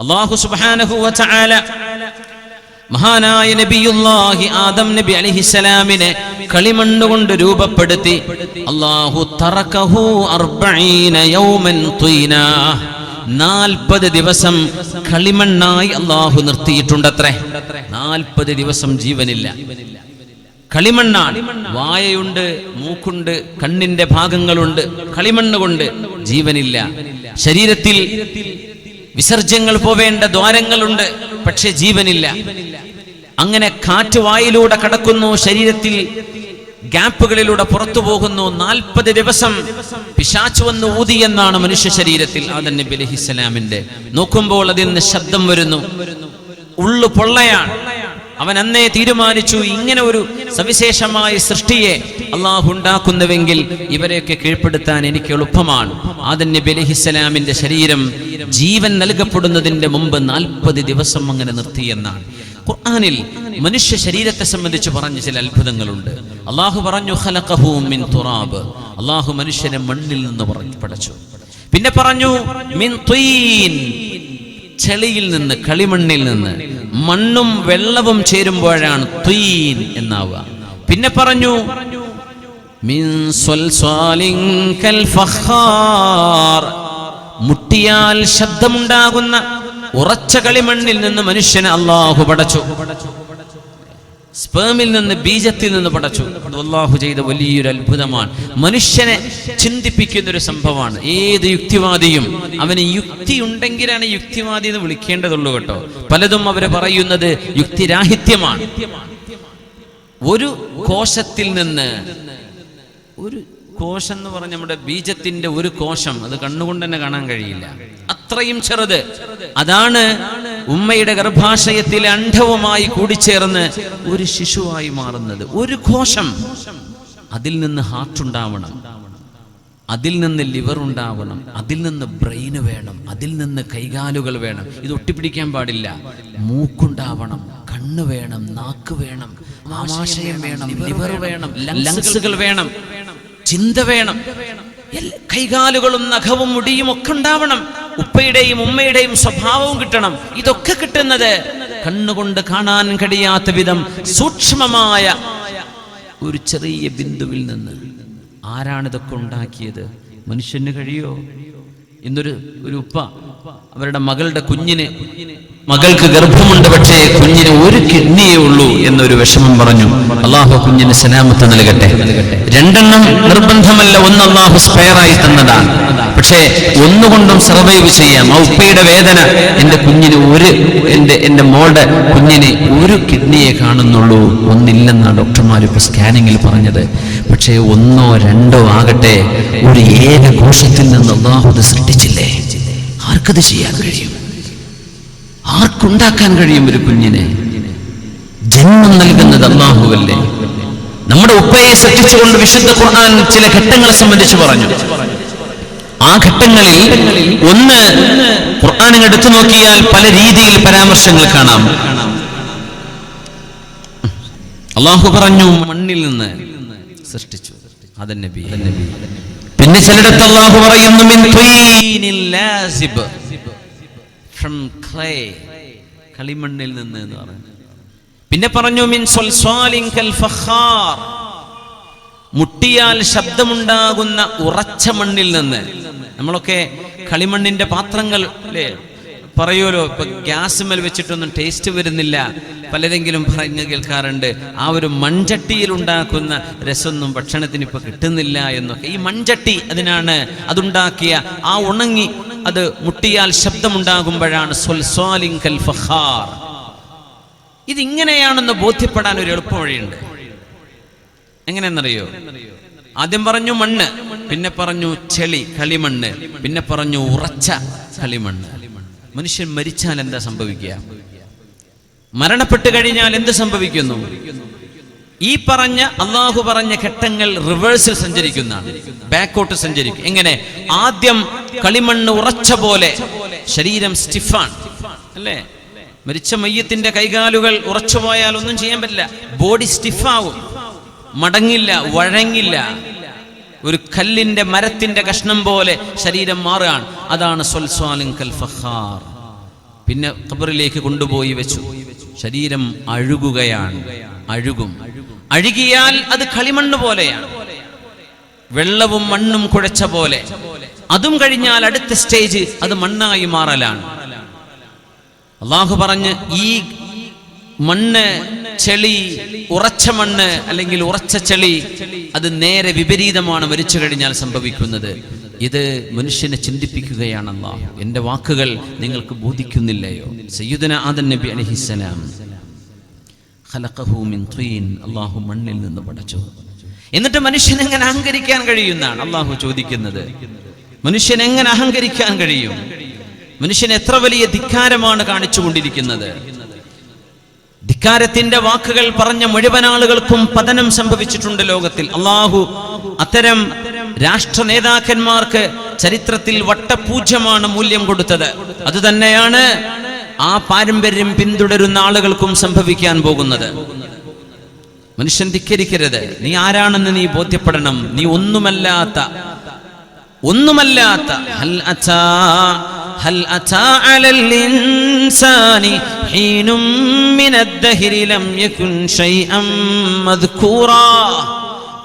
അല്ലാഹു സുബ്ഹാനഹു വ തആല മഹാനായ നബിയുല്ലാഹി ആദം നബി അലൈഹിസ്സലാമിനെ കളിമണ്ണ് കൊണ്ട് രൂപപ്പെടുത്തി. അല്ലാഹു തറകഹു 40 യൗമൻ തീനാ, 40 ദിവസം കളിമണ്ണായി അല്ലാഹു നിർത്തിയിട്ടുണ്ടത്രേ. 40 ദിവസം ജീവനില്ല, കളിമണ്ണാണ്. വായയുണ്ട്, മൂക്കുണ്ട്, കണ്ണിന്റെ ഭാഗങ്ങളുണ്ട്, കളിമണ്ണ് കൊണ്ട് ജീവനില്ല. ശരീരത്തിൽ വിസർജ്യങ്ങൾ പോവേണ്ട ദ്വാരങ്ങളുണ്ട്, പക്ഷെ ജീവനില്ല. അങ്ങനെ കാറ്റ് വായിലൂടെ കടക്കുന്നു, ശരീരത്തിൽ ഗ്യാപ്പുകളിലൂടെ പുറത്തു പോകുന്നു. 40 ദിവസം പിശാച് വന്ന് ഊതി എന്നാണ് മനുഷ്യ ശരീരത്തിൽ ആദം നബി അലൈഹിസ്സലാമിന്റെ. നോക്കുമ്പോൾ അതിൽ നിന്ന് ശബ്ദം വരുന്നു, ഉള്ളു പൊള്ളയാണ്. അവൻ അന്നേ തീരുമാനിച്ചു, ഇങ്ങനെ ഒരു സവിശേഷമായ സൃഷ്ടിയെ അള്ളാഹു ഉണ്ടാക്കുന്നുവെങ്കിൽ ഇവരെയൊക്കെ കീഴ്പ്പെടുത്താൻ എനിക്ക് എളുപ്പമാണ്. ആദം നബി അലൈഹിസ്സലാമിന്റെ ശരീരം ജീവൻ നൽകപ്പെടുന്നതിന്റെ മുമ്പ് 40 ദിവസം അങ്ങനെ നിർത്തിയെന്നാണ്. ഖുർആനിൽ മനുഷ്യ ശരീരത്തെ സംബന്ധിച്ച് പറഞ്ഞ ചില അത്ഭുതങ്ങളുണ്ട്. അള്ളാഹു പറഞ്ഞു ഖലഖഹു മിൻ തുറാബ്, അള്ളാഹു മനുഷ്യനെ മണ്ണിൽ നിന്ന് പടച്ചു. പിന്നെ പറഞ്ഞു മിൻ തീൻ, ചെളിയിൽ നിന്ന്, കളിമണ്ണിൽ നിന്ന്. മണ്ണും വെള്ളവും ചേരുമ്പോഴാണ് തീൻ എന്നാവുക. പിന്നെ പറഞ്ഞു മിൻ സ്വൽസ്വാലിൻ കൽ ഫഖാർ, മുട്ടിയാൽ ശബ്ദമുണ്ടാകുന്ന ഉറച്ച കളിമണ്ണിൽ നിന്ന് മനുഷ്യനെ അല്ലാഹു പടച്ചു. സ്പേമിൽ നിന്ന്, ബീജത്തിൽ നിന്ന് പടച്ചു. അല്ലാഹു ചെയ്ത വലിയൊരു അത്ഭുതമാണ്. മനുഷ്യനെ ചിന്തിപ്പിക്കുന്ന ഒരു സംഭവമാണ്. ഏത് യുക്തിവാദിയും, അവന് യുക്തി ഉണ്ടെങ്കിലാണ് യുക്തിവാദി എന്ന് വിളിക്കേണ്ടതുള്ളൂ കേട്ടോ. പലതും അവര് പറയുന്നത് യുക്തിരാഹിത്യമാണ്. ഒരു കോശത്തിൽ നിന്ന്, ഒരു കോശം എന്ന് പറഞ്ഞ നമ്മുടെ ബീജത്തിന്റെ ഒരു കോശം, അത് കണ്ണുകൊണ്ട് തന്നെ കാണാൻ കഴിയില്ല, അത്രയും ചെറുത്. അതാണ് ഉമ്മയുടെ ഗർഭാശയത്തിലെ അണ്ഡവുമായി കൂടിച്ചേർന്ന് ഒരു ശിശുവായി മാറുന്നത്. ഒരു കോശം. അതിൽ നിന്ന് ഹാർട്ട് ഉണ്ടാവണം, അതിൽ നിന്ന് ലിവർ ഉണ്ടാവണം, അതിൽ നിന്ന് ബ്രെയിന് വേണം, അതിൽ നിന്ന് കൈകാലുകൾ വേണം. ഇത് ഒട്ടിപ്പിടിക്കാൻ പാടില്ല. മൂക്കുണ്ടാവണം, കണ്ണ് വേണം, നാക്ക് വേണം, ആമാശയം വേണം, ലിവർ വേണം, ലങ്സുകൾ വേണം, ചിന്ത വേണം, കൈകാലുകളും നഖവും മുടിയും ഒക്കെ ഉണ്ടാവണം. ഉപ്പയുടെയും ഉമ്മയുടെയും സ്വഭാവവും കിട്ടണം. ഇതൊക്കെ കിട്ടുന്നത് കണ്ണുകൊണ്ട് കാണാൻ കഴിയാത്ത വിധം സൂക്ഷ്മമായ ഒരു ചെറിയ ബിന്ദുവിൽ നിന്ന്. ആരാണിതൊക്കെ ഉണ്ടാക്കിയത്? മനുഷ്യന് കഴിയോ? ഇന്നൊരു ഉപ്പ അവരുടെ മകളുടെ മകൾക്ക് ഗർഭമുണ്ട്, പക്ഷേ കുഞ്ഞിന് ഒരു കിഡ്നിയേ ഉള്ളൂ എന്നൊരു വിഷമം പറഞ്ഞു. അള്ളാഹു കുഞ്ഞിന് സലാമത്ത് നൽകട്ടെ. 2 നിർബന്ധമല്ല, 1 അള്ളാഹു സ്പെയറായി തന്നതാണ്. പക്ഷേ ഒന്നുകൊണ്ടും സർവൈവ് ചെയ്യാം. ആ ഉപ്പയുടെ വേദന, എന്റെ കുഞ്ഞിന് എന്റെ മോളുടെ കുഞ്ഞിന് ഒരു കിഡ്നിയെ കാണുന്നുള്ളൂ, 1 ഇല്ലെന്നാണ് ഡോക്ടർമാർ ഇപ്പൊ സ്കാനിങ്ങിൽ പറഞ്ഞത്. പക്ഷേ 1ഓ 2ഓ ആകട്ടെ, ഒരു ഏക കോശത്തിൽ നിന്ന് അള്ളാഹു അത് സൃഷ്ടിച്ചില്ലേ? ആർക്കത് ചെയ്യാൻ കഴിയും? ആർക്കുണ്ടാക്കാൻ കഴിയും? ഒരു കുഞ്ഞിനെ ജന്മം നൽകുന്നത് അല്ലാഹുവല്ലേ. നമ്മുടെ ഉപ്പയെ സൃഷ്ടിച്ചുകൊണ്ട് വിശുദ്ധ ഖുർആൻ ചില ഘട്ടങ്ങളെ സംബന്ധിച്ച് പറഞ്ഞു. ആ ഘട്ടങ്ങളിൽ ഒന്ന് ഖുർആൻ എടുത്തു നോക്കിയാൽ പല രീതിയിൽ പരാമർശങ്ങൾ കാണാം. അല്ലാഹു പറഞ്ഞു മണ്ണിൽ നിന്ന് സൃഷ്ടിച്ചു ആദം നബി. പിന്നെ ചിലയിടത്ത് അല്ലാഹു പറയുന്നു മിൻ തീനിൽ ലാസിബ്, ഫ്രം ക്ലേ, കളിമണ്ണിൽ നിന്ന് എന്ന് പറഞ്ഞു. പിന്നെ പറഞ്ഞു മിൻ സ്വൽസ്വാലിൻ കൽ ഫഖാർ, മുട്ടിയാൽ ശബ്ദമുണ്ടാകുന്ന ഉറച്ച മണ്ണിൽ നിന്ന്. നമ്മളൊക്കെ കളിമണ്ണിന്റെ പാത്രങ്ങൾ അല്ലേ പറയുമല്ലോ, ഇപ്പൊ ഗ്യാസുമേൽ വെച്ചിട്ടൊന്നും ടേസ്റ്റ് വരുന്നില്ല, പലരെങ്കിലും പറഞ്ഞു കേൾക്കാറുണ്ട്. ആ ഒരു മൺചട്ടിയിൽ ഉണ്ടാക്കുന്ന രസമൊന്നും ഭക്ഷണത്തിന് ഇപ്പൊ കിട്ടുന്നില്ല എന്നൊക്കെ. ഈ മൺചട്ടി അതിനാണ്, അതുണ്ടാക്കിയ ആ ഉണങ്ങി അത് മുട്ടിയാൽ ശബ്ദമുണ്ടാകുമ്പോഴാണ് സ്വൽസ്വാലിൻ കൽ ഫഖാർ. ഇതിങ്ങനെയാണെന്ന് ബോധ്യപ്പെടാൻ ഒരു എളുപ്പ വഴിയുണ്ട്. എങ്ങനെയെന്നറിയോ? ആദ്യം പറഞ്ഞു മണ്ണ്, പിന്നെ പറഞ്ഞു ചെളി, കളിമണ്ണ്, പിന്നെ പറഞ്ഞു ഉറച്ച കളിമണ്ണ്. മനുഷ്യൻ മരിച്ചാൽ എന്താ സംഭവിക്കുക? മരണപ്പെട്ടു കഴിഞ്ഞാൽ എന്ത് സംഭവിക്കുന്നു? ഈ പറഞ്ഞ അള്ളാഹു പറഞ്ഞ ഘട്ടങ്ങൾ റിവേഴ്സിൽ സഞ്ചരിക്കുന്നതാണ്, ബാക്കോട്ട് സഞ്ചരിക്കും. എങ്ങനെ? ആദ്യം കളിമണ്ണ് ഉറച്ച പോലെ ശരീരം സ്റ്റിഫാണ് അല്ലേ? മരിച്ച മയ്യത്തിന്റെ കൈകാലുകൾ ഉറച്ചു പോയാൽ ഒന്നും ചെയ്യാൻ പറ്റില്ല, ബോഡി സ്റ്റിഫാവും, മടങ്ങില്ല, വഴങ്ങില്ല. ഒരു കല്ലിന്റെ മരത്തിന്റെ കഷ്ണം പോലെ ശരീരം മാറുകയാണ്. അതാണ് സ്വൽസ്വാലിൻ കൽ ഫഖാർ. പിന്നെ ഖബറിലേക്ക് കൊണ്ടുപോയി വെച്ചു. ശരീരം അഴുകുകയാണ്, അഴുകിയാൽ അത് കളിമണ്ണ് പോലെയാണ്, വെള്ളവും മണ്ണും കുഴച്ച പോലെ. അതും കഴിഞ്ഞാൽ അടുത്ത സ്റ്റേജ് അത് മണ്ണായി മാറലാണ്. അള്ളാഹു പറഞ്ഞ് ഈ മണ്ണ്, ചെളി, ഉറച്ച മണ്ണ് അല്ലെങ്കിൽ ഉറച്ച ചെളി, അത് നേരെ വിപരീതമാണ് മരിച്ചു കഴിഞ്ഞാൽ സംഭവിക്കുന്നത്. ഇത് മനുഷ്യനെ ചിന്തിപ്പിക്കുകയാണ് അല്ലാഹു. എൻ്റെ വാക്കുകൾ നിങ്ങൾക്ക് ബോധിക്കുന്നില്ലയോ? സയ്യിദുന ആദം നബി അലൈഹിസ്സലാം ഖലഖഹു മിൻ തീൻ, അല്ലാഹു മണ്ണിൽ നിന്ന് പടച്ചു. എന്നിട്ട് മനുഷ്യൻ എങ്ങനെ അഹങ്കരിക്കാൻ കഴിയുമെന്നാണ് അല്ലാഹു ചോദിക്കുന്നത്. മനുഷ്യൻ എങ്ങനെ അഹങ്കരിക്കാൻ കഴിയും? മനുഷ്യൻ എത്ര വലിയ ധിക്കാരമാണ് കാണിച്ചുകൊണ്ടിരിക്കുന്നത്. ധിക്കാരത്തിന്റെ വാക്കുകൾ പറഞ്ഞ മുഴുവൻ ആളുകൾക്കും പതനം സംഭവിച്ചിട്ടുണ്ട് ലോകത്തിൽ. അള്ളാഹു അത്തരം രാഷ്ട്ര നേതാക്കന്മാർക്ക് ചരിത്രത്തിൽ വട്ടപൂജ്യമാണ് മൂല്യം കൊടുത്തത്. അതുതന്നെയാണ് ആ പാരമ്പര്യം പിന്തുടരുന്ന ആളുകൾക്കും സംഭവിക്കാൻ പോകുന്നത്. മനുഷ്യൻ ധിക്കരിക്കരുത്. നീ ആരാണെന്ന് നീ ബോധ്യപ്പെടണം. നീ ഒന്നുമല്ലാത്ത ഹൽ അതാ അലൽ ഇൻസാനി ഹീനും മിനദ്ദഹരി ലം യകുൻ ശൈഅൻ മദ്കൂറാ.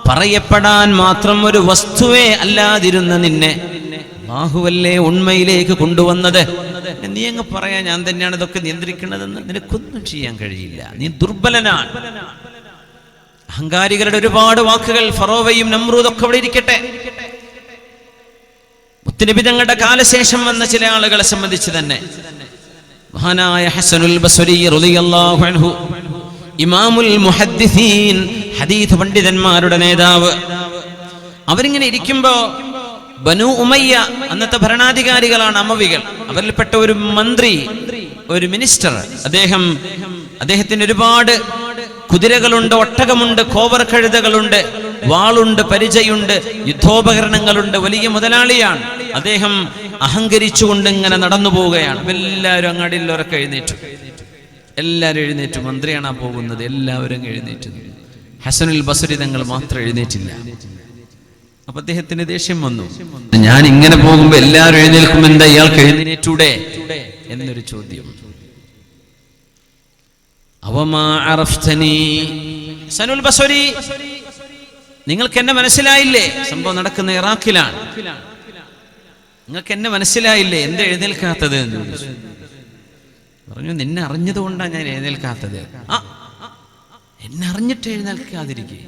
പറയപ്പെടാൻ മാത്രം ഒരു വസ്തുവേ അല്ലാതിരുന്ന നിന്നെ അല്ലാഹുവല്ലേ ഉണ്മയിലേക്ക് കൊണ്ടുവന്നത്. നീ അങ്ങ് പറയാ ഞാൻ തന്നെയാണ് ഇതൊക്കെ നിയന്ത്രിക്കുന്നതെന്ന്. നിനക്കൊന്നും ചെയ്യാൻ കഴിയില്ല, നീ ദുർബലനാണ്. അഹങ്കാരികളുടെ ഒരുപാട് വാക്കുകൾ, ഫറോവയും നമ്രൂദൊക്കെ അവിടെ ഇരിക്കട്ടെ. മുത്തുനബി തങ്ങളുടെ കാലശേഷം വന്ന ചില ആളുകളെ സംബന്ധിച്ച് തന്നെ മഹാനായ ഹസനുൽ ബസ്രി റളിയല്ലാഹു അൻഹു, ഇമാമുൽ മുഹദ്ദിസീൻ, ഹദീസ് പണ്ഡിതന്മാരുടെ നേതാവ്, അവരിങ്ങനെ ഇരിക്കുമ്പോ ബനു ഉമയ്യ, അന്നത്തെ ഭരണാധികാരികളാണ് അമവികൾ, അവരിൽപ്പെട്ട ഒരു മന്ത്രി, ഒരു മിനിസ്റ്റർ, അദ്ദേഹത്തിന് ഒരുപാട് കുതിരകളുണ്ട്, ഒട്ടകമുണ്ട്, കോവർ കഴുതകളുണ്ട്, വാളുണ്ട്, പരിചയുണ്ട്, യുദ്ധോപകരണങ്ങളുണ്ട്, വലിയ മുതലാളിയാണ്. അദ്ദേഹം അഹങ്കരിച്ചുകൊണ്ട് ഇങ്ങനെ നടന്നു പോവുകയാണ്. എല്ലാവരും അങ്ങാടിയിലൊരൊക്കെ എല്ലാവരും എഴുന്നേറ്റു. മന്ത്രിയാണ് പോകുന്നത്, എല്ലാവരും എഴുന്നേറ്റു. ഹസനുൽ ബസ്രി തങ്ങൾ മാത്രം എഴുന്നേറ്റില്ല. അപ്പൊ അദ്ദേഹത്തിന് ദേഷ്യം വന്നു. ഞാൻ ഇങ്ങനെ പോകുമ്പോ എല്ലാവരും എഴുന്നേൽക്കും, എന്താ ഇയാൾക്ക് എഴുന്നേറ്റൂടെ എന്നൊരു ചോദ്യം. അവമാ അറഫ്തനി ഹസനുൽ ബസ്രി, നിങ്ങൾക്ക് എന്നെ മനസ്സിലായില്ലേ? സംഭവം നടക്കുന്ന ഇറാഖിലാണ്. നിങ്ങൾക്ക് എന്നെ മനസ്സിലായില്ലേ? എന്താ എഴുന്നേൽക്കാത്തത് എന്ന് ചോദിച്ചു. പറഞ്ഞു, നിന്നെ അറിഞ്ഞതുകൊണ്ടാണ് ഞാൻ എഴുന്നേൽക്കാത്തത്. എന്നെ അറിഞ്ഞിട്ട് എഴുന്നേൽക്കാതിരിക്കെ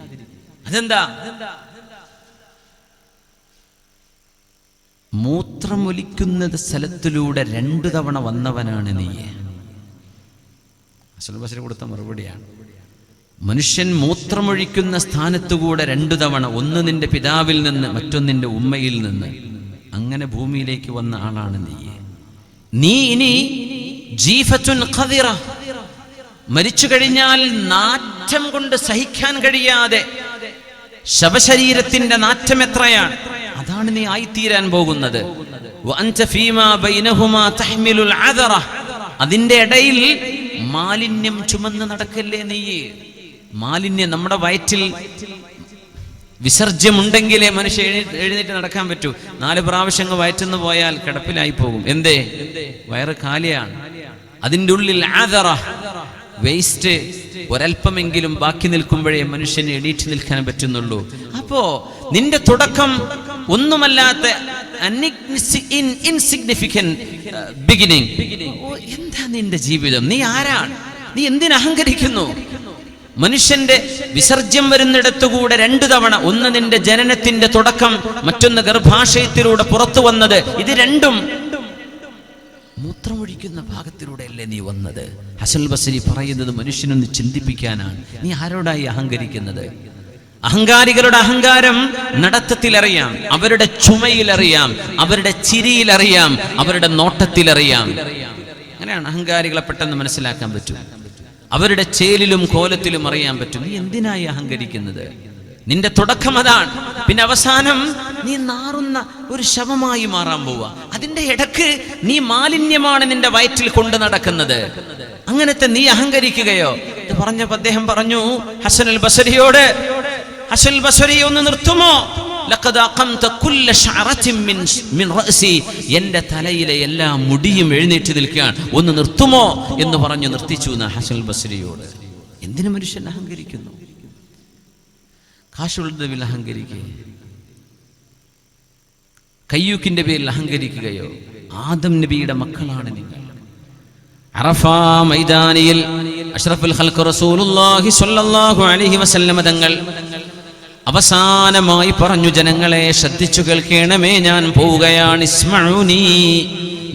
അതെന്താ? മൂത്രമൊലിക്കുന്നത് സ്ഥലത്തിലൂടെ 2 തവണ വന്നവനാണ് നീ. ഹസനുൽ ബസ്രി കൊടുത്ത മറുപടിയാണ്. മനുഷ്യൻ മൂത്രമൊഴിക്കുന്ന സ്ഥാനത്തുകൂടെ 2 തവണ, ഒന്ന് നിന്റെ പിതാവിൽ നിന്ന്, മറ്റൊന്നിന്റെ ഉമ്മയിൽ നിന്ന്, അങ്ങനെ ഭൂമിയിലേക്ക് വന്ന ആളാണ് നീ ഇനി ജീഫത്തുൻ ഖദിറ, മരിച്ചു കഴിഞ്ഞാൽ നാറ്റം കൊണ്ട് സഹിക്കാൻ കഴിയാതെ ശവശരീരത്തിന്റെ നാറ്റം എത്രയാണ്, അതാണ് നീ ആയിത്തീരാൻ പോകുന്നത്. വഅൻത ഫീമാ ബൈനഹുമാ തഹ്മിലുൽ അദറ, അതിന്റെ ഇടയിൽ മാലിന്യം ചുമന്ന് നടക്കല്ലേ നീ. മാലിന്യം, നമ്മുടെ വയറ്റിൽ വിസർജ്യമുണ്ടെങ്കിലേ മനുഷ്യ എഴുന്നേറ്റ് നടക്കാൻ പറ്റൂ. 4 പ്രാവശ്യം വയറ്റിന്ന് പോയാൽ കിടപ്പിലായി പോകും. എന്തേ? വയറ് കാലിയാണ്. അതിൻ്റെ ഉള്ളിൽ ആദറ, വേസ്റ്റ് ഒരൽപ്പമെങ്കിലും ബാക്കി നിൽക്കുമ്പോഴേ മനുഷ്യന് എണീറ്റ് നിൽക്കാൻ പറ്റുന്നുള്ളൂ. അപ്പോ നിന്റെ തുടക്കം ഒന്നുമല്ലാത്ത ഇൻസിഗ്നിഫിക്കന്റ് ബിഗിനിങ്. എന്താ നിന്റെ ജീവിതം? നീ ആരാണ്? നീ എന്തിനഹങ്കരിക്കുന്നു? മനുഷ്യന്റെ വിസർജ്യം വരുന്നിടത്തുകൂടെ 2 തവണ, ഒന്ന് നിന്റെ ജനനത്തിന്റെ തുടക്കം, മറ്റൊന്ന് ഗർഭാശയത്തിലൂടെ പുറത്തു വന്നത്. ഇത് രണ്ടും മൂത്രമൊഴിക്കുന്ന ഭാഗത്തിലൂടെയല്ലേ നീ വന്നത്? ഹസനുൽ ബസ്രി പറയുന്നത് മനുഷ്യനൊന്ന് ചിന്തിപ്പിക്കാനാണ്. നീ ആരോടായി അഹങ്കരിക്കുന്നത്? അഹങ്കാരികളുടെ അഹങ്കാരം നടത്തത്തിലറിയാം, അവരുടെ ചുമയിലറിയാം, അവരുടെ ചിരിയിലറിയാം, അവരുടെ നോട്ടത്തിലറിയാം. അങ്ങനെയാണ് അഹങ്കാരികളെ പെട്ടെന്ന് മനസ്സിലാക്കാൻ പറ്റും. അവരുടെ ചേലിലും കോലത്തിലും അറിയാൻ പറ്റും. നീ എന്തിനായി അഹങ്കരിക്കുന്നത്? നിന്റെ തുടക്കം അതാണ്. പിന്നെ അവസാനം നീ നാറുന്ന ഒരു ശവമായി മാറാൻ പോവുക. അതിന്റെ ഇടക്ക് നീ മാലിന്യമാണ് നിന്റെ വയറ്റിൽ കൊണ്ട് നടക്കുന്നത്. അങ്ങനത്തെ നീ അഹങ്കരിക്കുകയോ? ഇത് പറഞ്ഞപ്പോ അദ്ദേഹം പറഞ്ഞു ഹസനുൽ ബസ്രിയോട്, ഹസനുൽ ബസ്രി ഒന്ന് നിർത്തുമോ? ലഖദ് അഖംത കുല്ല ശഅറത്തിൻ മിൻ റഅസി, എൻ്റെ തലയിലെ എല്ലാ മുടിയും എഴുന്നേറ്റ് നിൽക്കുകയാണ്, ഒന്ന് നിർത്തുമോ എന്ന് പറഞ്ഞു നിർത്തിച്ചു എന്ന് ഹസൻ ബസ്രിയോട്. എന്തിനു മനുഷ്യൻ അഹങ്കരിക്കുന്നു? കാശുകളുടെ പേരിൽ അഹങ്കരിക്കുക, കയ്യൂക്കിന്റെ പേരിൽ അഹങ്കരിക്കുകയോ? ആദം നബിയുടെ മക്കളാണ് നിങ്ങൾ. അറഫ മൈതാനിയിൽ അഷ്റഫുൽ ഖൽഖ് റസൂലുള്ളാഹി സ്വല്ലല്ലാഹു അലൈഹി വസല്ലം തങ്ങൾ അവസാനമായി പറഞ്ഞു, ജനങ്ങളെ ശ്രദ്ധിച്ചു കേൾക്കണമേ, ഞാൻ പോവുകയാണ്. ഇസ്മഊനി,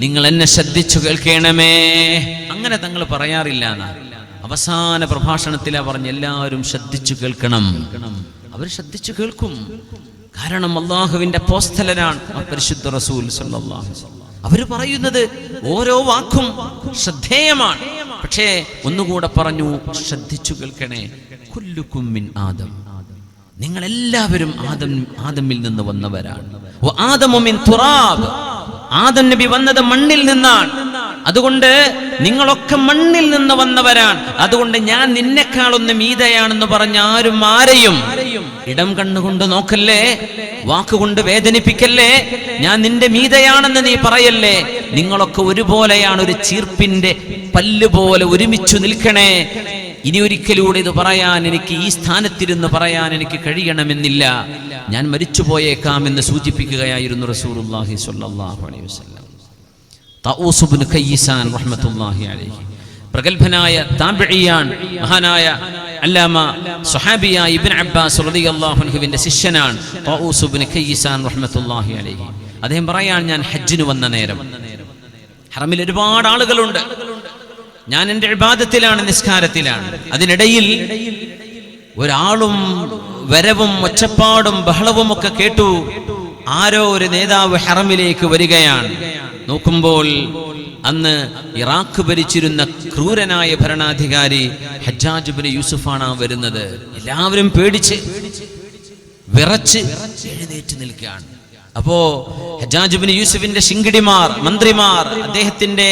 നിങ്ങൾ എന്നെ ശ്രദ്ധിച്ചു കേൾക്കണമേ. അങ്ങനെ തങ്ങൾ പറയാറില്ല എന്നാ. അവസാന പ്രഭാഷണത്തിലാ പറഞ്ഞ് എല്ലാവരും ശ്രദ്ധിച്ചു കേൾക്കണം. അവർ ശ്രദ്ധിച്ചു കേൾക്കും. കാരണം അള്ളാഹുവിന്റെ അപ്പോസ്തലനാണ് പരിശുദ്ധ റസൂൽ സല്ലല്ലാഹു അലൈഹി വസല്ലം. അവർ പറയുന്നത് ഓരോ വാക്കും ശ്രദ്ധേയമാണ്. പക്ഷേ ഒന്നുകൂടെ പറഞ്ഞു, ശ്രദ്ധിച്ചു കേൾക്കണേ. കുല്ലുക്കും മിൻ ആദം, നിങ്ങൾ എല്ലാവരും ആദമിൽ നിന്ന് വന്നവരാണ്. ആദമു മിൻ തുറാബ്, ആദം നബി വന്നത് മണ്ണിൽ നിന്നാണ്. അതുകൊണ്ട് നിങ്ങളൊക്കെ മണ്ണിൽ നിന്ന് വന്നവരാണ്. അതുകൊണ്ട് ഞാൻ നിന്നെക്കാളൊന്ന് മീതയാണെന്ന് പറഞ്ഞ ആരെയും ഇടം കണ്ണുകൊണ്ട് നോക്കല്ലേ, വാക്കുകൊണ്ട് വേദനിപ്പിക്കല്ലേ. ഞാൻ നിന്റെ മീതയാണെന്ന് നീ പറയല്ലേ. നിങ്ങളൊക്കെ ഒരുപോലെയാണ്, ഒരു ചീർപ്പിന്റെ പല്ല് പോലെ ഒരുമിച്ചു നിൽക്കണേ. ഇനി ഒരിക്കലൂടെ ഇത് പറയാൻ എനിക്ക്, ഈ സ്ഥാനത്തിരുന്ന് പറയാൻ എനിക്ക് കഴിയണമെന്നില്ല. ഞാൻ മരിച്ചു പോയേക്കാം എന്ന് സൂചിപ്പിക്കുകയായിരുന്നു റസൂലുള്ളാഹി സ്വല്ലല്ലാഹു അലൈഹി വസല്ലം. തഊസ് ഇബ്നു കയ്യിസാൻ റഹ്മത്തുള്ളാഹി അലൈഹി, പ്രഗൽഭനായ താബിഈയാൻ, മഹാനായ അല്ലാമ സ്വഹാബിയായ ഇബ്നു അബ്ബാസ് റളിയല്ലാഹു അൻഹുവിന്റെ ശിഷ്യനാണ് തഊസ് ഇബ്നു കയ്യിസാൻ റഹ്മത്തുള്ളാഹി അലൈഹി. അദ്ദേഹം പറയാൻ, ഞാൻ ഹജ്ജിന് വന്ന നേരം ഹറമിൽ ഒരുപാട് ആളുകളുണ്ട്. ഞാൻ എൻ്റെ ഇബാദത്തിലാണ്, നിസ്കാരത്തിലാണ്. അതിനിടയിൽ ഒരാളും വരവും ഒച്ചപ്പാടും ബഹളവും ഒക്കെ കേട്ടു. ആരോ ഒരു നേതാവ് ഹറമിലേക്ക് വരികയാണ്. നോക്കുമ്പോൾ അന്ന് ഇറാഖ് ഭരിച്ചിരുന്ന ക്രൂരനായ ഭരണാധികാരി ഹജ്ജാജ് ഇബ്നു യൂസുഫാണ് വരുന്നത്. എല്ലാവരും പേടിച്ച് വിറച്ച് എഴുന്നേറ്റ് നിൽക്കുകയാണ്. അപ്പോ ഹജ്ജാജ് ഇബ്നു യൂസുഫിന്റെ ശിങ്കിടിമാർ, മന്ത്രിമാർ, അദ്ദേഹത്തിന്റെ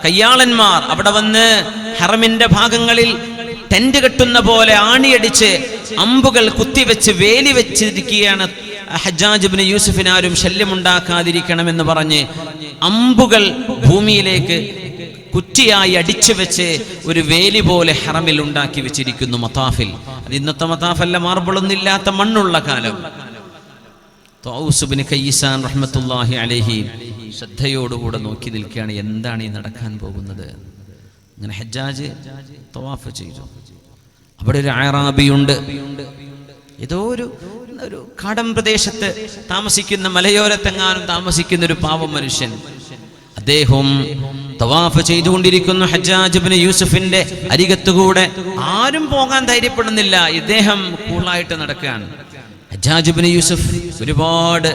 കയ്യാളന്മാർ അവിടെ വന്ന് ഹറമിന്റെ ഭാഗങ്ങളിൽ ടെന്റ് കെട്ടുന്ന പോലെ ആണിയടിച്ച് അമ്പുകൾ കുത്തിവെച്ച് വേലി വെച്ചിരിക്കുകയാണ്. ഹജ്ജാജ് ഇബ്നു യൂസുഫിന് ആരും ശല്യമുണ്ടാക്കാതിരിക്കണമെന്ന് പറഞ്ഞ് അമ്പുകൾ ഭൂമിയിലേക്ക് കുറ്റിയായി അടിച്ചു വെച്ച് ഒരു വേലി പോലെ ഹറമിൽ ഉണ്ടാക്കി വെച്ചിരിക്കുന്നു. മതാഫിൽ, അത് ഇന്നത്തെ മതാഫല്ല, മാർബിളൊന്നും ഇല്ലാത്ത മണ്ണുള്ള കാലം. തഊസ് ഇബ്നു കയ്യിസാൻ റഹ്മത്തുള്ളാഹി അലൈഹി ശ്രദ്ധയോടുകൂടെ നോക്കി നിൽക്കുകയാണ്. എന്താണ് ഈ നടക്കാൻ പോകുന്നത്? അങ്ങനെ ഹജ്ജാജ് തവാഫ് ചെയ്തു. അവിടെ ഒരു അറാബിയുണ്ട്. ഏതോ ഒരു കാടൻ പ്രദേശത്ത് താമസിക്കുന്ന, മലയോരത്തെങ്ങാനും താമസിക്കുന്ന ഒരു പാവം മനുഷ്യൻ. അദ്ദേഹം തവാഫ് ചെയ്തുകൊണ്ടിരിക്കുന്നു. ഹജ്ജാജ് ഇബ്നു യൂസുഫിന്റെ അരികത്തുകൂടെ ആരും പോകാൻ ധൈര്യപ്പെടുന്നില്ല. ഇദ്ദേഹം കൂളായിട്ട് നടക്കുകയാണ്. ഹജ്ജാജ് ഇബ്നു യൂസുഫ് ഒരുപാട്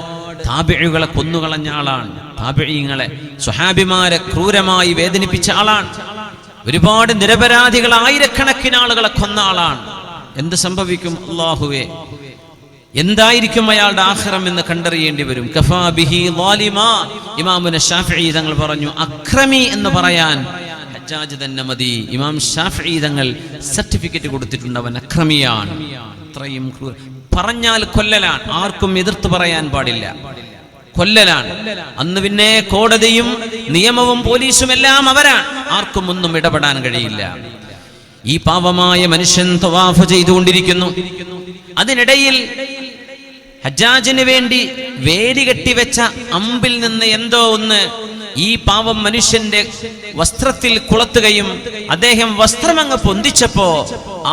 താബിഈകളെ കൊന്നുകളഞ്ഞ ആളാണ്. താബിഈങ്ങളെ, സ്വഹാബിമാരെ ക്രൂരമായി വേദനിപ്പിച്ച ആളാണ്. ഒരുപാട് നിരപരാധികൾ, ആയിരക്കണക്കിന് ആളുകളെ കൊന്ന ആളാണ്. എന്ത് സംഭവിക്കും? അല്ലാഹുവേ, എന്തായിരിക്കും അയാളുടെ ആഖിറം എന്ന് കണ്ടറിയേണ്ടി വരും. കഫാ ബിഹി ളാലിമാ, ഇമാമുന ശാഫിഈ തങ്ങൾ പറഞ്ഞു, അക്രമി എന്ന് പറയാൻ ഹജ്ജാജ് തന്നെ മതി. ഇമാം ശാഫിഈ തങ്ങൾ സർട്ടിഫിക്കറ്റ് കൊടുത്തിട്ടുണ്ട്, അവൻ അക്രമിയാണ്. അത്രയും പറഞ്ഞാൽ കൊല്ലലാണ്, ആർക്കും എതിർത്ത് പറയാൻ പാടില്ല, കൊല്ലലാണ്. അന്ന് പിന്നെ കോടതിയും നിയമവും പോലീസും എല്ലാം അവരാണ്, ആർക്കും ഒന്നും ഇടപെടാൻ കഴിയില്ല. ഈ പാവമായ മനുഷ്യൻ തവാഫ് ചെയ്തുകൊണ്ടിരിക്കുന്നു. അതിനിടയിൽ ഹജ്ജാജിന് വേണ്ടി വേലി കെട്ടിവെച്ച അമ്പിൽ നിന്ന് എന്തോ ഒന്ന് ഈ പാവം മനുഷ്യന്റെ വസ്ത്രത്തിൽ കുളത്തുകയും അദ്ദേഹം വസ്ത്രമങ്ങ് പൊന്തിച്ചപ്പോ